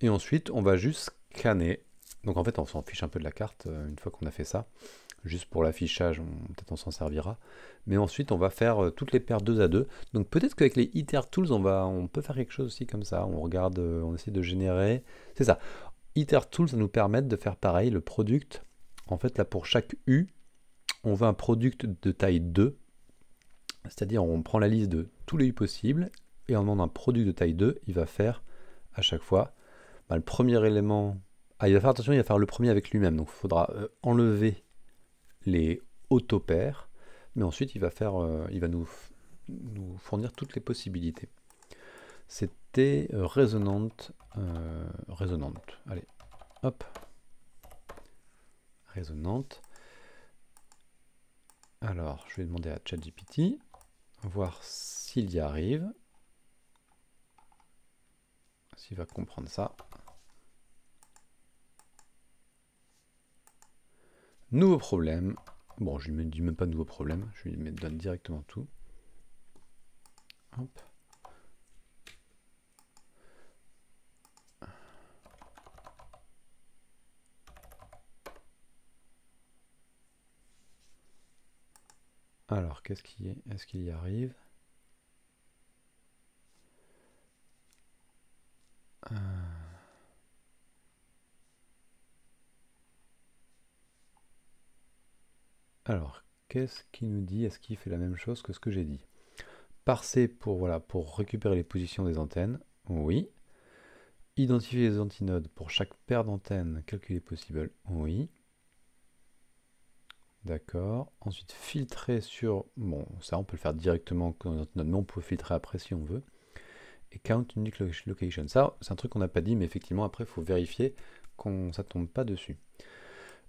Et ensuite, on va juste scanner. Donc en fait, on s'en fiche un peu de la carte une fois qu'on a fait ça. Juste pour l'affichage, peut-être on s'en servira. Mais ensuite, on va faire toutes les paires 2 à 2. Donc peut-être qu'avec les itertools, on peut faire quelque chose aussi comme ça. On regarde, on essaie de générer. C'est ça. Itertools, ça nous permet de faire pareil, le product. En fait, là, pour chaque U, on veut un product de taille 2. C'est-à-dire, on prend la liste de tous les U possibles. Et en demandant un produit de taille 2, il va faire à chaque fois le premier élément. Ah, il va faire attention, il va faire le premier avec lui-même. Donc, il faudra enlever les autopaires, mais ensuite il va nous fournir toutes les possibilités. C'était résonante. Allez, hop, résonante. Alors, je vais demander à ChatGPT, voir s'il y arrive, s'il va comprendre ça. Nouveau problème. Bon, je lui dis même pas nouveau problème, je lui donne directement tout. Hop. Alors, qu'est-ce qui est? Est-ce qu'il y arrive? Alors, qu'est-ce qu'il nous dit? Est-ce qu'il fait la même chose que ce que j'ai dit? Parser pour, voilà, pour récupérer les positions des antennes. Oui. Identifier les antinodes pour chaque paire d'antennes, calculer possible. Oui. D'accord. Ensuite, filtrer sur... Bon, ça, on peut le faire directement dans les antinodes, mais on peut filtrer après si on veut. Et count unique location. Ça, c'est un truc qu'on n'a pas dit, mais effectivement, après, il faut vérifier qu'on ça tombe pas dessus.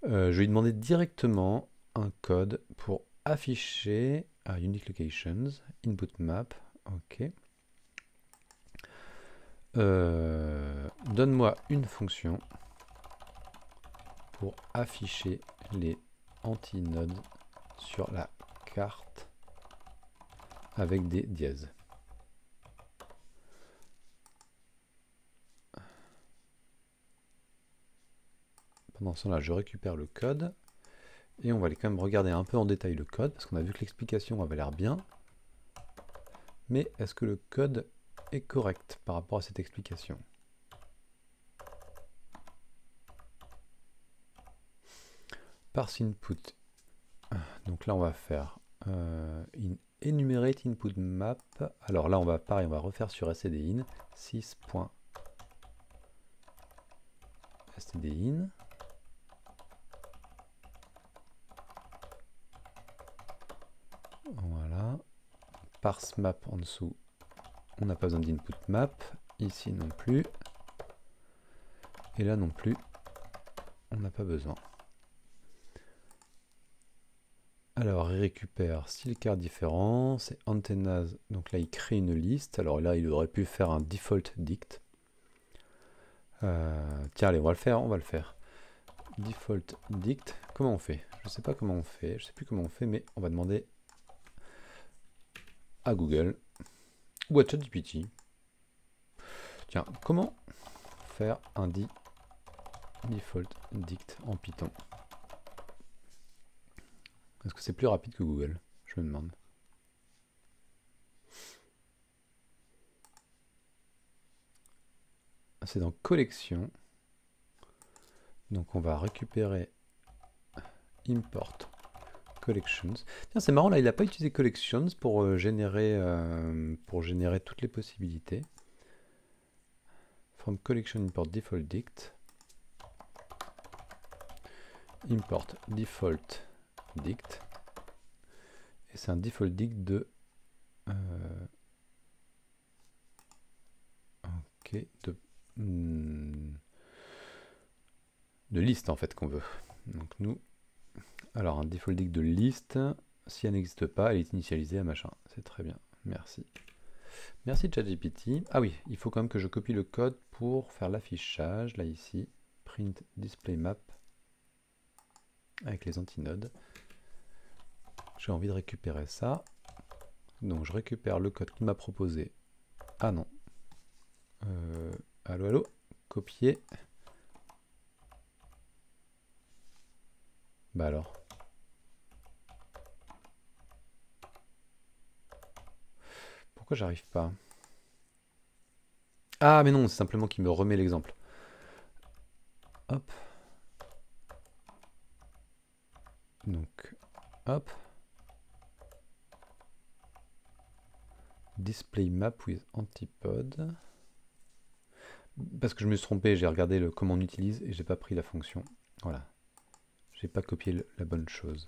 Je vais lui demander directement un code pour afficher unique locations, input map. Ok. Donne-moi une fonction pour afficher les antinodes sur la carte avec des dièses. Pendant ce temps-là, je récupère le code et on va aller quand même regarder un peu en détail le code parce qu'on a vu que l'explication avait l'air bien. Mais est-ce que le code est correct par rapport à cette explication? Parse input. Donc là, on va faire enumerate input map. Alors là, on va pareil, on va refaire sur stdin 6.stdin. Voilà. Parse map en dessous, on n'a pas besoin d'input map. Ici non plus. Et là non plus, on n'a pas besoin. Alors, il récupère 6 cartes différents, c'est antennas, donc là il crée une liste. Alors là, il aurait pu faire un default dict. Tiens, allez, on va le faire. Default dict, comment on fait? Je sais pas comment on fait, je sais plus comment on fait, mais on va demander à Google ou à ChatGPT. Tiens, comment faire un default dict en Python? Est-ce que c'est plus rapide que Google? Je me demande. C'est dans collection. Donc on va récupérer import collections. Tiens, c'est marrant, là il n'a pas utilisé collections pour générer toutes les possibilités. From collection import default dict. Import default dict. Et c'est un default dict de ok, de liste en fait qu'on veut. Donc nous, alors un default dict de liste, si elle n'existe pas, elle est initialisée à machin. C'est très bien, merci. Merci ChatGPT. Ah oui, il faut quand même que je copie le code pour faire l'affichage, là ici, print display map, avec les antinodes. J'ai envie de récupérer ça. Donc je récupère le code qu'il m'a proposé. Ah non. Allô, allô, copier. Bah alors. Pourquoi j'arrive pas? Ah mais non, c'est simplement qu'il me remet l'exemple. Hop. Donc, hop. Display map with antipode. Parce que je me suis trompé, j'ai regardé comment on utilise et j'ai pas pris la fonction. Voilà. J'ai pas copié la bonne chose.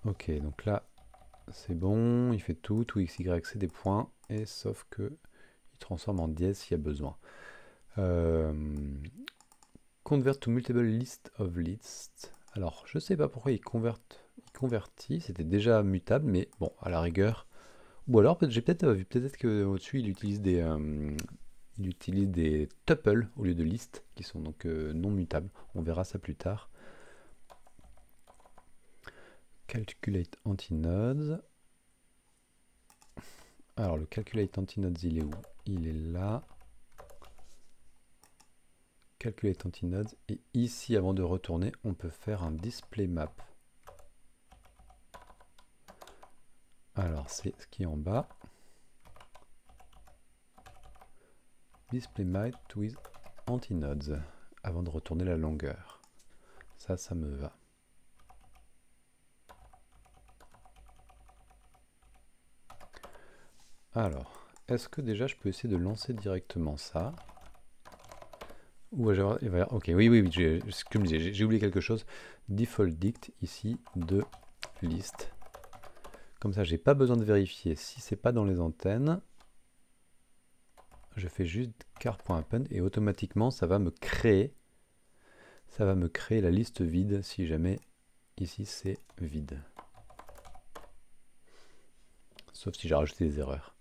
Ok, donc là, c'est bon, il fait tout x, y, c'est des points, et sauf que il transforme en dièse s'il y a besoin. Convert to multiple list of lists. Alors, je sais pas pourquoi il convertit, c'était déjà mutable, mais bon, à la rigueur. Ou alors, j'ai peut-être vu qu'au-dessus, il utilise des tuples au lieu de listes, qui sont donc non mutables. On verra ça plus tard. Calculate antinodes. Alors, le calculate antinodes, il est où? Il est là. Calculate antinodes. Et ici, avant de retourner, on peut faire un display map. Alors, c'est ce qui est en bas. Display map with antinodes. Avant de retourner la longueur. Ça me va. Alors, est-ce que déjà je peux essayer de lancer directement ça? Ou ok, oui, j'ai oublié quelque chose. Default dict ici de liste. Comme ça, j'ai pas besoin de vérifier si c'est pas dans les antennes. Je fais juste car.append et automatiquement ça va me créer la liste vide si jamais ici c'est vide. Sauf si j'ai rajouté des erreurs.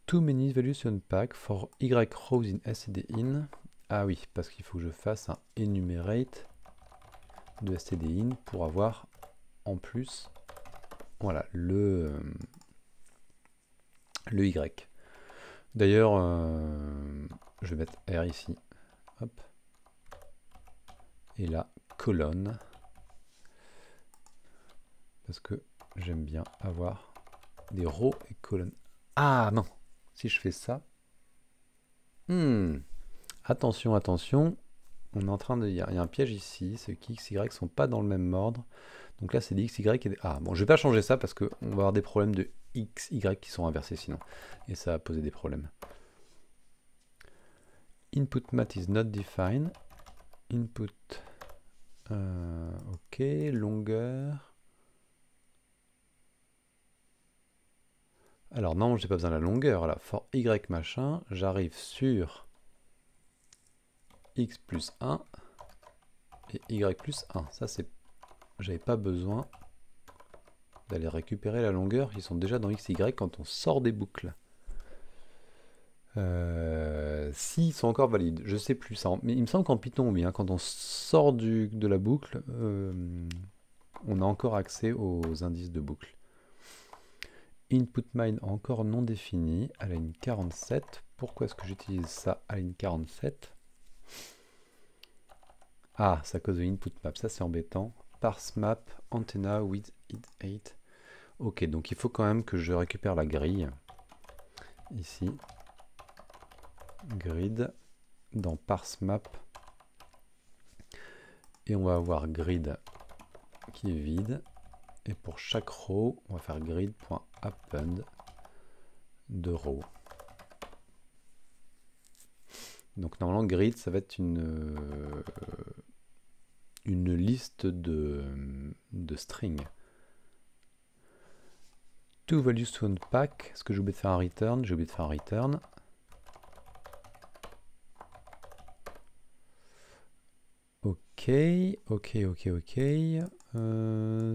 Too many valuation pack for y rows in stdin. Ah oui, parce qu'il faut que je fasse un enumerate de stdin pour avoir en plus, voilà, le y. D'ailleurs, je vais mettre R ici. Hop. Et là, colonne. Parce que j'aime bien avoir des rows et colonnes. Ah non! Si je fais ça. Attention, attention. On est en train de dire, il y a un piège ici, c'est que x, y sont pas dans le même ordre. Donc là, c'est des x, y et des... Ah, bon, je vais pas changer ça parce qu'on va avoir des problèmes de x, y qui sont inversés sinon. Et ça va poser des problèmes. Input mat is not defined. Input... ok, longueur... Alors non, j'ai pas besoin de la longueur. Là, for y machin, j'arrive sur x plus 1. et y plus 1. Ça, c'est... J'avais pas besoin d'aller récupérer la longueur. Ils sont déjà dans x, y quand on sort des boucles. S'ils sont encore valides, je sais plus ça. Mais il me semble qu'en Python, oui, hein, quand on sort de la boucle, on a encore accès aux indices de boucle. Input mine encore non défini à la ligne 47. Pourquoi est-ce que j'utilise ça à la ligne 47? Ah, c'est à cause de input map, ça c'est embêtant. Parse map, antenna with id 8. Ok, donc il faut quand même que je récupère la grille. Ici. Grid dans parse map. Et on va avoir grid qui est vide. Et pour chaque row, on va faire grid.append de row. Donc normalement grid ça va être une liste de strings. To values to unpack. Est-ce que j'ai oublié de faire un return? J'ai oublié de faire un return. Ok.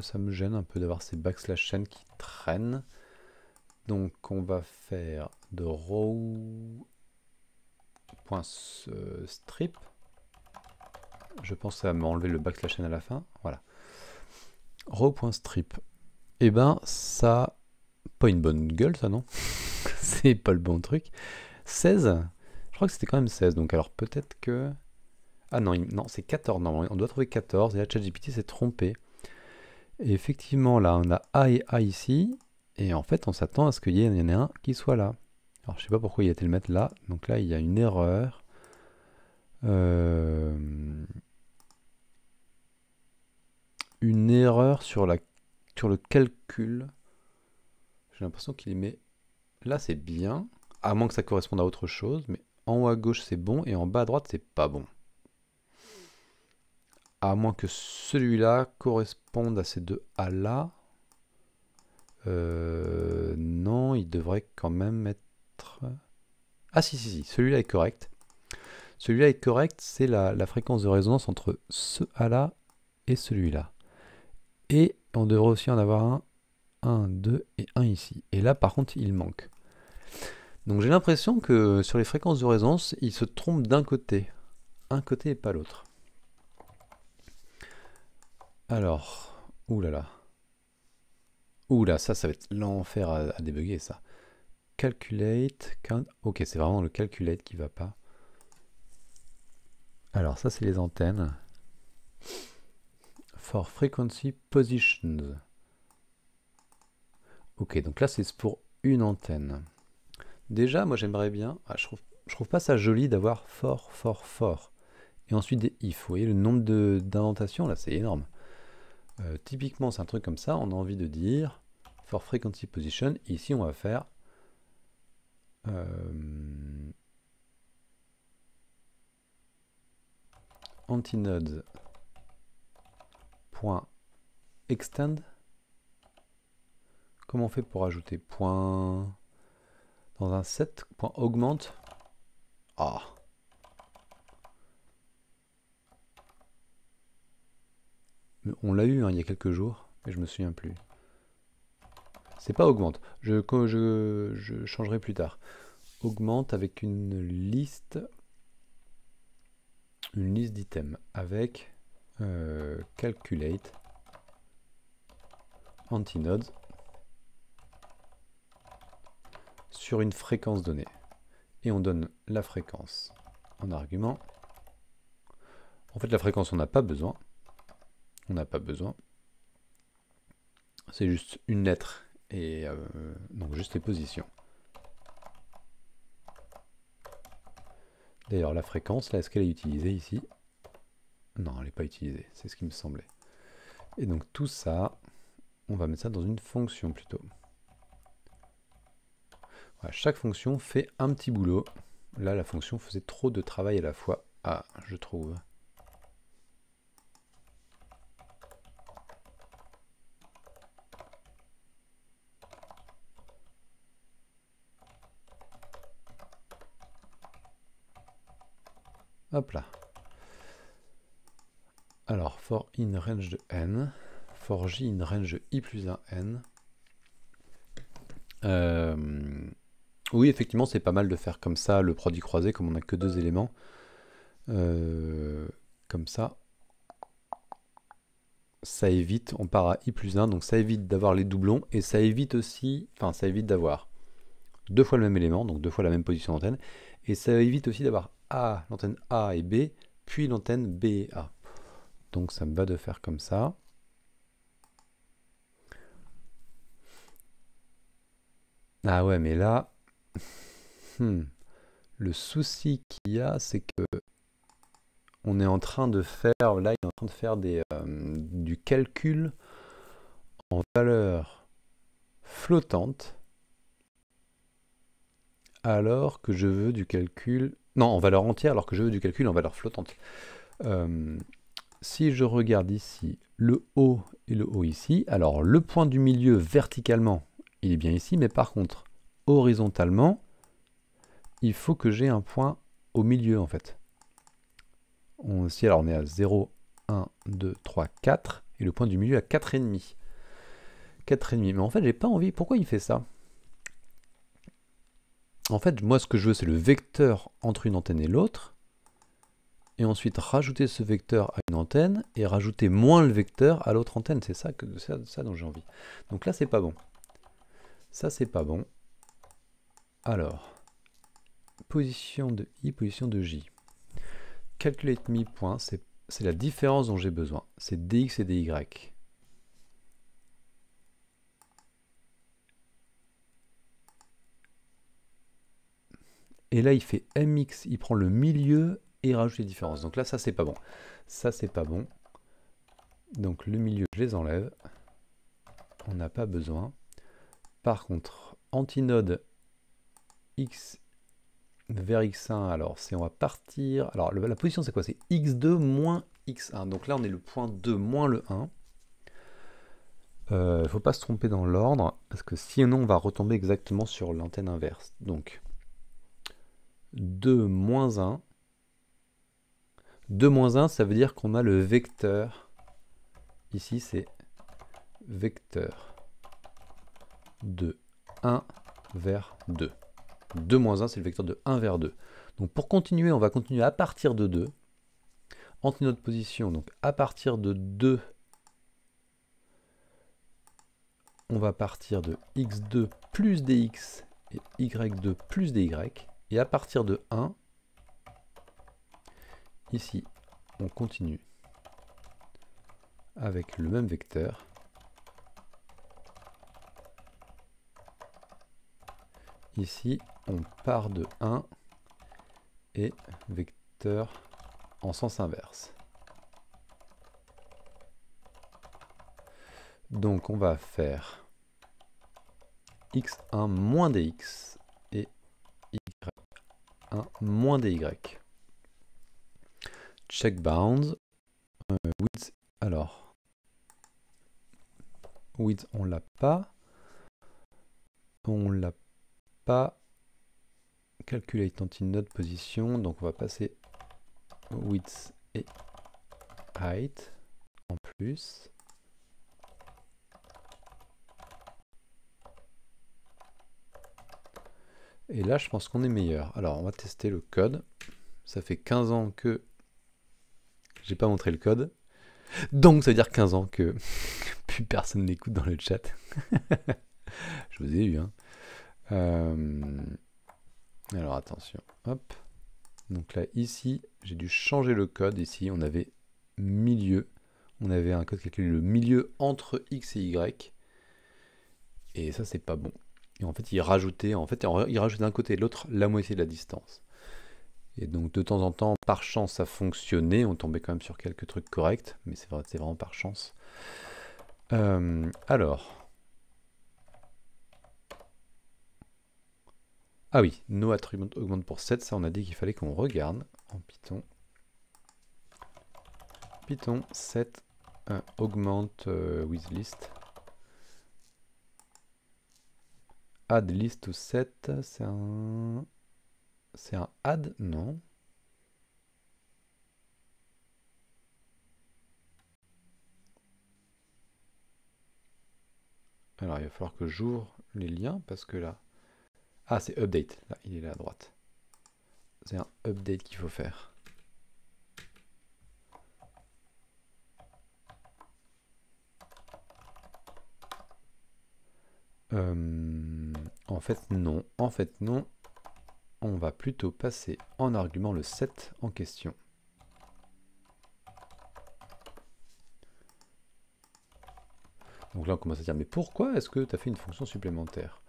Ça me gêne un peu d'avoir ces backslash n qui traînent. Donc on va faire de row.strip. Je pense que ça va m'enlever le backslash n à la fin. Voilà. Row.strip. Et ben ça... Pas une bonne gueule ça, non? C'est pas le bon truc. 16? Je crois que c'était quand même 16. Donc alors peut-être que... Ah non, non c'est 14 normalement. On doit trouver 14. Et là ChatGPT s'est trompé. Et effectivement là on a A et A ici. Et en fait on s'attend à ce qu'il y en ait un qui soit là. Alors je sais pas pourquoi il a été le mettre là. Donc là il y a une erreur. Une erreur sur le calcul. J'ai l'impression qu'il met... Là c'est bien. À moins que ça corresponde à autre chose. Mais en haut à gauche c'est bon. Et en bas à droite c'est pas bon. À moins que celui-là corresponde à ces deux A là. Non, il devrait quand même être... Ah si, celui-là est correct. Celui-là est correct, c'est la fréquence de résonance entre ce A là et celui-là. Et on devrait aussi en avoir un, 2 et 1 ici. Et là par contre il manque. Donc j'ai l'impression que sur les fréquences de résonance, il se trompe d'un côté. Un côté et pas l'autre. Alors, oulala. Oula, ça va être l'enfer à débugger ça. Calculate, count. Ok, c'est vraiment le calculate qui va pas. Alors ça c'est les antennes. For frequency positions. Ok, donc là c'est pour une antenne. Déjà, moi j'aimerais bien... Ah, je trouve pas ça joli d'avoir for. Et ensuite des if. Vous voyez le nombre d'indentations là, c'est énorme. Typiquement c'est un truc comme ça, on a envie de dire for frequency position. Ici on va faire... antinodes.extend. Comment on fait pour ajouter point dans un set, point augmente? Ah. On l'a eu hein, il y a quelques jours, mais je me souviens plus. C'est pas augmente. Je changerai plus tard. Augmente avec une liste d'items avec calculate antinodes sur une fréquence donnée. Et on donne la fréquence en argument. En fait, la fréquence, on n'a pas besoin. C'est juste une lettre et donc juste les positions. D'ailleurs, la fréquence, là, est-ce qu'elle est utilisée ici? Non, elle n'est pas utilisée, c'est ce qui me semblait. Et donc tout ça, on va mettre ça dans une fonction plutôt. Voilà, chaque fonction fait un petit boulot. Là, la fonction faisait trop de travail à la fois. Ah, je trouve. Hop là. Alors, for in range de n, for j in range de i plus 1 n. Oui, effectivement, c'est pas mal de faire comme ça le produit croisé, comme on n'a que deux éléments. Comme ça évite, on part à i plus 1, donc ça évite d'avoir les doublons, et ça évite aussi, enfin ça évite d'avoir deux fois le même élément, donc deux fois la même position d'antenne, et ça évite aussi d'avoir A, l'antenne A et B, puis l'antenne B et A. Donc ça me va de faire comme ça. Ah ouais, mais là, le souci qu'il y a, c'est que on est en train de faire, là, il est en train de faire du calcul en valeur flottante, alors que je veux du calcul... Non, en valeur entière, alors que je veux du calcul en valeur flottante. Si je regarde ici le haut et le haut ici, alors le point du milieu verticalement, il est bien ici, mais par contre, horizontalement, il faut que j'ai un point au milieu en fait. Si alors on est à 0, 1, 2, 3, 4, et le point du milieu à 4,5. 4,5, mais en fait j'ai pas envie, pourquoi il fait ça? En fait, moi ce que je veux c'est le vecteur entre une antenne et l'autre, et ensuite rajouter ce vecteur à une antenne, et rajouter moins le vecteur à l'autre antenne, c'est ça dont j'ai envie. Donc là c'est pas bon. Ça c'est pas bon. Alors, position de i, position de j. Calculate me point, c'est la différence dont j'ai besoin. C'est dx et dy. Et là, il fait mx, il prend le milieu et il rajoute les différences. Donc là, ça, c'est pas bon. Ça, c'est pas bon. Donc le milieu, je les enlève. On n'a pas besoin. Par contre, antinode x vers x1, alors on va partir... Alors la position, c'est quoi? C'est x2 moins x1. Donc là, on est le point 2 moins le 1. Il ne faut pas se tromper dans l'ordre, parce que sinon, on va retomber exactement sur l'antenne inverse. Donc, 2 moins 1. 2 moins 1, ça veut dire qu'on a le vecteur. Ici, c'est vecteur de 1 vers 2. 2 moins 1, c'est le vecteur de 1 vers 2. Donc pour continuer, on va continuer à partir de 2. Entre notre position, donc à partir de 2, on va partir de x2 plus dx et y2 plus dy. Et à partir de 1, ici, on continue avec le même vecteur. Ici, on part de 1 et vecteur en sens inverse. Donc on va faire x1 moins dx et y1 moins dy. Check bounds. Width, alors, width, on l'a pas. On l'a pas. Calculate antinode position. Donc on va passer width et height en plus. Et là, je pense qu'on est meilleur. Alors, on va tester le code. Ça fait 15 ans que j'ai pas montré le code. Donc, ça veut dire 15 ans que plus personne n'écoute dans le chat. Je vous ai eu, hein. Alors, attention. Hop. Donc là, ici, j'ai dû changer le code. Ici, on avait milieu. On avait un code qui calculait le milieu entre x et y. Et ça, c'est pas bon. Et en fait, il rajoutait d'un côté et de l'autre la moitié de la distance. Et donc, de temps en temps, par chance, ça fonctionnait. On tombait quand même sur quelques trucs corrects. Mais c'est vraiment par chance. Alors. Ah oui, no attribute augmente pour 7. Ça, on a dit qu'il fallait qu'on regarde en Python. Python 7 augmente with list. Add list to set, c'est un add? Non. Alors, il va falloir que j'ouvre les liens parce que là... Ah, c'est update. Là, il est là à droite. C'est un update qu'il faut faire. En fait, non. En fait, non. On va plutôt passer en argument le set en question. Donc là, on commence à dire, mais pourquoi est-ce que tu as fait une fonction supplémentaire?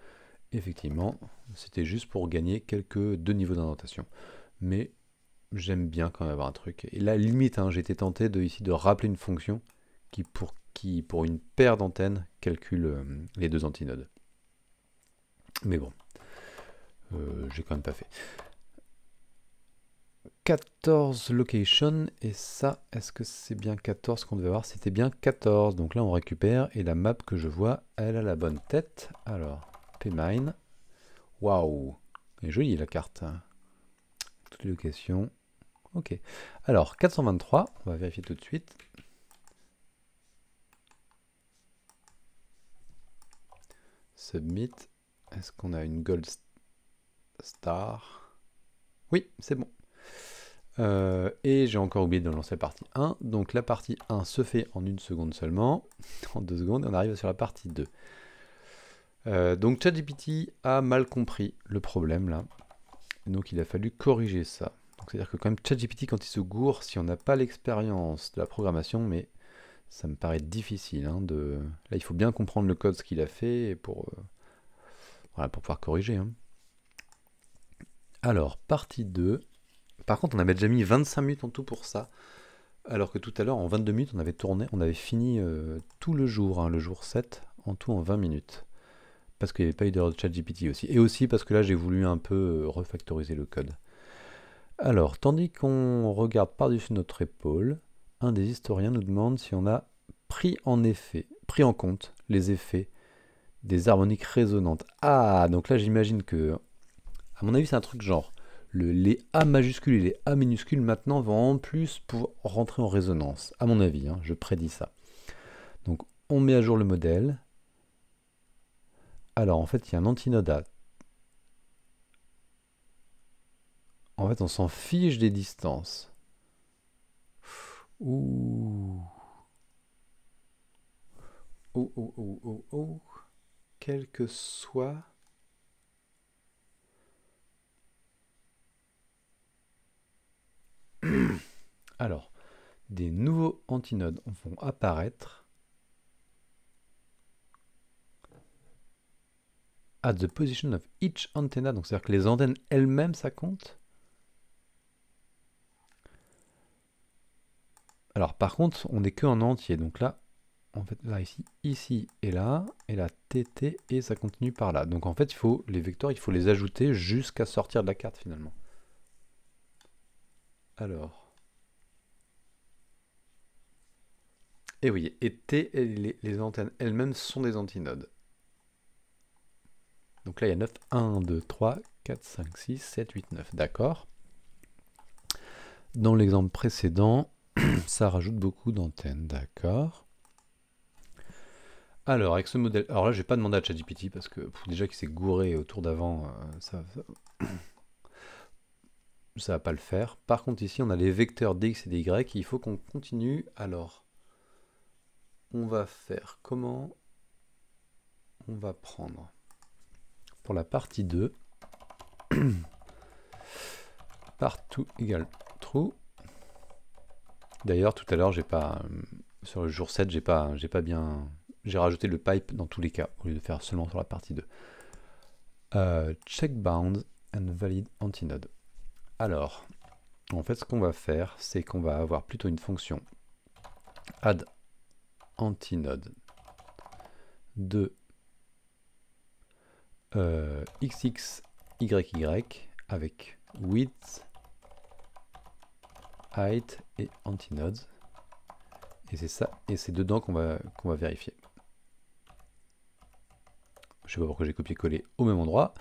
Effectivement, c'était juste pour gagner deux niveaux d'indentation. Mais j'aime bien quand même avoir un truc. Et là, limite, hein, j'ai été tenté de rappeler une fonction qui, pour une paire d'antennes, calcule les deux antinodes. Mais bon, j'ai quand même pas fait. 14 location, et ça, est-ce que c'est bien 14 qu'on devait avoir? C'était bien 14, donc là on récupère, et la map que je vois, elle a la bonne tête. Alors, pmine, waouh, elle est jolie la carte. Toutes les locations, ok. Alors, 423, on va vérifier tout de suite. Submit, est-ce qu'on a une gold star? Oui, c'est bon. Et j'ai encore oublié de lancer la partie 1. Donc la partie 1 se fait en 1 seconde seulement. En 2 secondes, et on arrive sur la partie 2. Donc ChatGPT a mal compris le problème là. Donc il a fallu corriger ça. C'est-à-dire que quand même ChatGPT, quand il se gourre, si on n'a pas l'expérience de la programmation, mais ça me paraît difficile. Hein, Là, il faut bien comprendre le code, ce qu'il a fait, voilà, pour pouvoir corriger. Hein. Alors, partie 2. Par contre, on avait déjà mis 25 minutes en tout pour ça. Alors que tout à l'heure, en 22 minutes, on avait tourné, on avait fini tout le jour, hein, le jour 7, en tout en 20 minutes. Parce qu'il n'y avait pas eu d'erreur de ChatGPT aussi. Et aussi parce que là, j'ai voulu un peu refactoriser le code. Alors, tandis qu'on regarde par-dessus notre épaule, un des historiens nous demande si on a pris en compte les effets des harmoniques résonantes. Ah, donc là, j'imagine que, à mon avis, c'est un truc genre, les A majuscules et les A minuscules maintenant vont en plus pour rentrer en résonance. À mon avis, hein, je prédis ça. Donc, on met à jour le modèle. Alors, en fait, il y a un antinode à... En fait, on s'en fiche des distances. Ouh. Oh, oh, oh, oh, oh. Quel que soit... Alors, des nouveaux antinodes vont apparaître at the position of each antenna. Donc, c'est-à-dire que les antennes elles-mêmes, ça compte. Alors, par contre, on n'est que en entier. Donc là, en fait, là, ici et là TT, et ça continue par là. Donc, en fait, les vecteurs, il faut les ajouter jusqu'à sortir de la carte, finalement. Alors... Et oui, et T, les antennes elles-mêmes sont des antinodes. Donc là, il y a 9, 1, 2, 3, 4, 5, 6, 7, 8, 9. D'accord. Dans l'exemple précédent, ça rajoute beaucoup d'antennes. D'accord. Alors, avec ce modèle... Alors là, je vais pas demander à ChatGPT parce que déjà qu'il s'est gouré au tour d'avant, ça va pas le faire. Par contre, ici, on a les vecteurs dx et dy. Il faut qu'on continue. Alors, on va faire comment? On va prendre... Pour la partie 2, partout égale true. D'ailleurs, tout à l'heure, sur le jour 7, j'ai rajouté le pipe dans tous les cas, au lieu de faire seulement sur la partie 2. Check bound and valid antinode. Alors, en fait, ce qu'on va faire, c'est qu'on va avoir plutôt une fonction add antinode de xxyy avec width, height et antinodes. Et c'est ça, et c'est dedans qu'on va vérifier. Je sais pas pourquoi j'ai copié-collé au même endroit,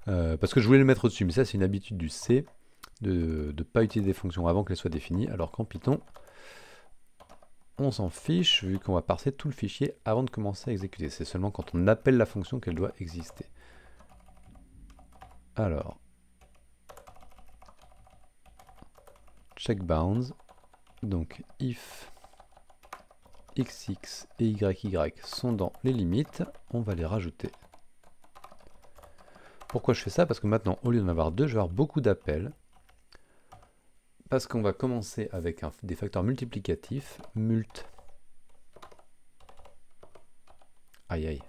parce que je voulais le mettre au-dessus, mais ça c'est une habitude du C, de ne pas utiliser des fonctions avant qu'elles soient définies, alors qu'en Python, on s'en fiche vu qu'on va parser tout le fichier avant de commencer à exécuter. C'est seulement quand on appelle la fonction qu'elle doit exister. Alors, check bounds, donc if xx et yy sont dans les limites, on va les rajouter. Pourquoi je fais ça? Parce que maintenant, au lieu d'en avoir deux, je vais avoir beaucoup d'appels. Parce qu'on va commencer avec des facteurs multiplicatifs, mult, aïe aïe,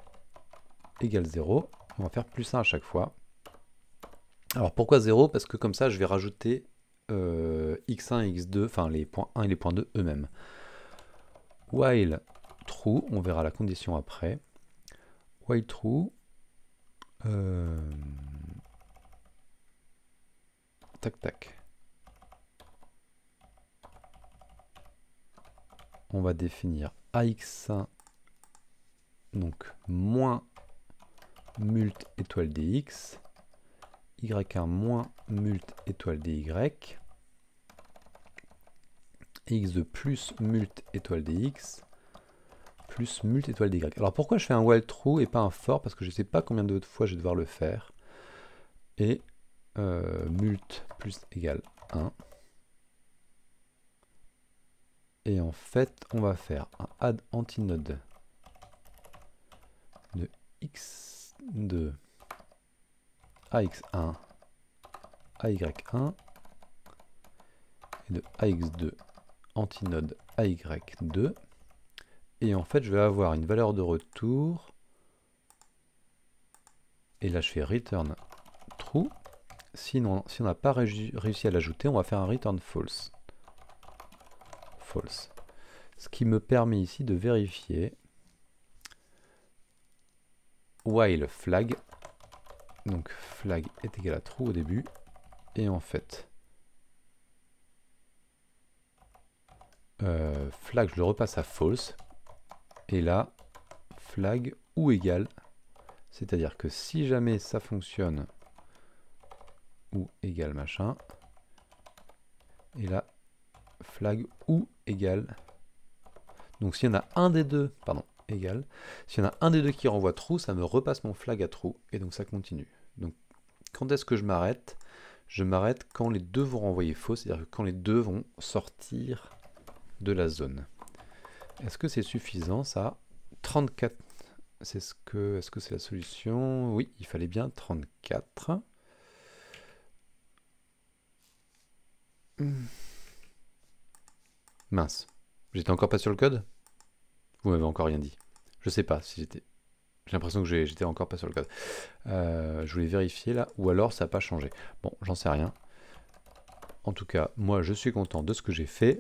égale 0. On va faire plus 1 à chaque fois. Alors pourquoi 0? Parce que comme ça, je vais rajouter x1 et x2, enfin les points 1 et les points 2 eux-mêmes. While true, on verra la condition après. While true, tac tac. On va définir ax1, donc moins mult étoile dx, y1 moins mult étoile dy, x2 plus mult étoile dx, plus mult étoile dy. Alors pourquoi je fais un while true et pas un for? Parce que je ne sais pas combien de fois je vais devoir le faire. Et mult plus égale 1. Et en fait, on va faire un add antinode de x2 ax1 ay1 et de ax2 antinode ay2. Et en fait, je vais avoir une valeur de retour. Et là, je fais return true. Sinon, si on n'a pas réussi à l'ajouter, on va faire un return false. False. Ce qui me permet ici de vérifier while flag. Donc flag est égal à true au début. Et en fait, flag, je le repasse à false. Et là, flag ou égal. C'est-à-dire que si jamais ça fonctionne, ou égal machin, et là, flag ou égal. Donc s'il y en a un des deux, pardon, égal, s'il y en a un des deux qui renvoie true, ça me repasse mon flag à true, et donc ça continue. Donc quand est-ce que je m'arrête? Je m'arrête quand les deux vont renvoyer faux, c'est-à-dire que quand les deux vont sortir de la zone. Est-ce que c'est suffisant ça? 34, est-ce que c'est la solution? Oui, il fallait bien 34. Mince, j'étais encore pas sur le code? Vous m'avez encore rien dit. Je sais pas si j'étais... J'ai l'impression que j'étais encore pas sur le code. Je voulais vérifier là, ou alors ça n'a pas changé. Bon, j'en sais rien. En tout cas, moi je suis content de ce que j'ai fait.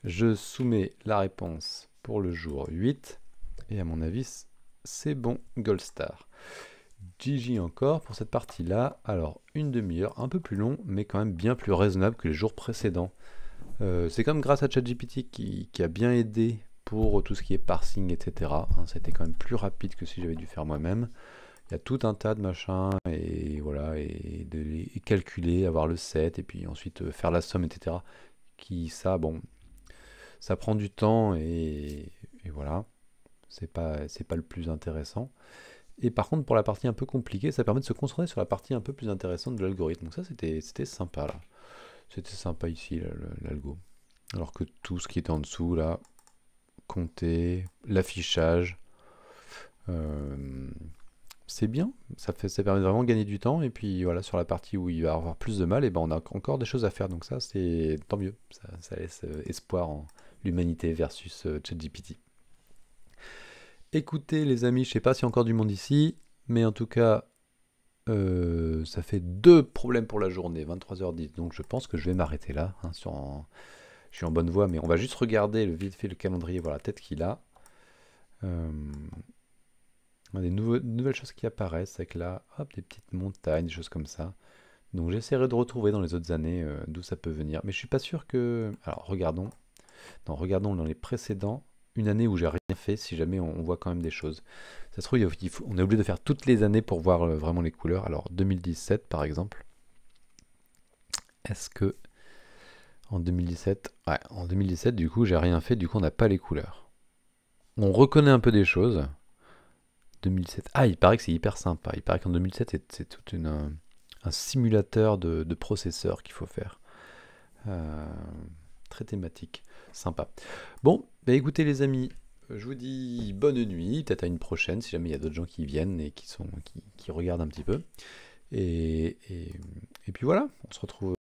Je soumets la réponse pour le jour 8. Et à mon avis, c'est bon, Gold Star. GG encore pour cette partie-là. Alors, une demi-heure, un peu plus long, mais quand même bien plus raisonnable que les jours précédents. C'est comme grâce à ChatGPT qui a bien aidé pour tout ce qui est parsing, etc. Hein, c'était quand même plus rapide que si j'avais dû faire moi-même. Il y a tout un tas de machins, et voilà, et de les calculer, avoir le set, et puis ensuite faire la somme, etc. Qui, ça, bon, ça prend du temps, et voilà, c'est pas le plus intéressant. Et par contre, pour la partie un peu compliquée, ça permet de se concentrer sur la partie un peu plus intéressante de l'algorithme. Donc ça, c'était sympa, là. C'était sympa ici, l'algo. Alors que tout ce qui était en dessous, là, compter, l'affichage, c'est bien. Ça permet de vraiment gagner du temps. Et puis voilà, sur la partie où il va avoir plus de mal, et ben on a encore des choses à faire. Donc ça, c'est tant mieux. Ça laisse espoir en l'humanité versus ChatGPT. Écoutez les amis, je sais pas s'il y a encore du monde ici, mais en tout cas, ça fait 2 problèmes pour la journée, 23h10, donc je pense que je vais m'arrêter là. Hein, je suis en bonne voie, mais on va juste regarder vite fait le calendrier, voir la tête qu'il a. On a des nouvelles choses qui apparaissent, avec là, hop, des petites montagnes, des choses comme ça. Donc j'essaierai de retrouver dans les autres années d'où ça peut venir, mais je suis pas sûr que... Alors regardons. Non, regardons dans les précédents, une année où j'ai rien fait, si jamais on voit quand même des choses. Ça se trouve, on est obligé de faire toutes les années pour voir vraiment les couleurs. Alors 2017 par exemple, est-ce que En 2017, ouais, en 2017, du coup, j'ai rien fait, du coup, on n'a pas les couleurs. On reconnaît un peu des choses. 2007. Ah, il paraît que c'est hyper sympa. Il paraît qu'en 2007, c'est tout un simulateur de processeur qu'il faut faire. Euh, Très thématique. Sympa. Bon, bah écoutez les amis, je vous dis bonne nuit, peut-être à une prochaine, si jamais il y a d'autres gens qui viennent et qui regardent un petit peu. Et puis voilà, on se retrouve.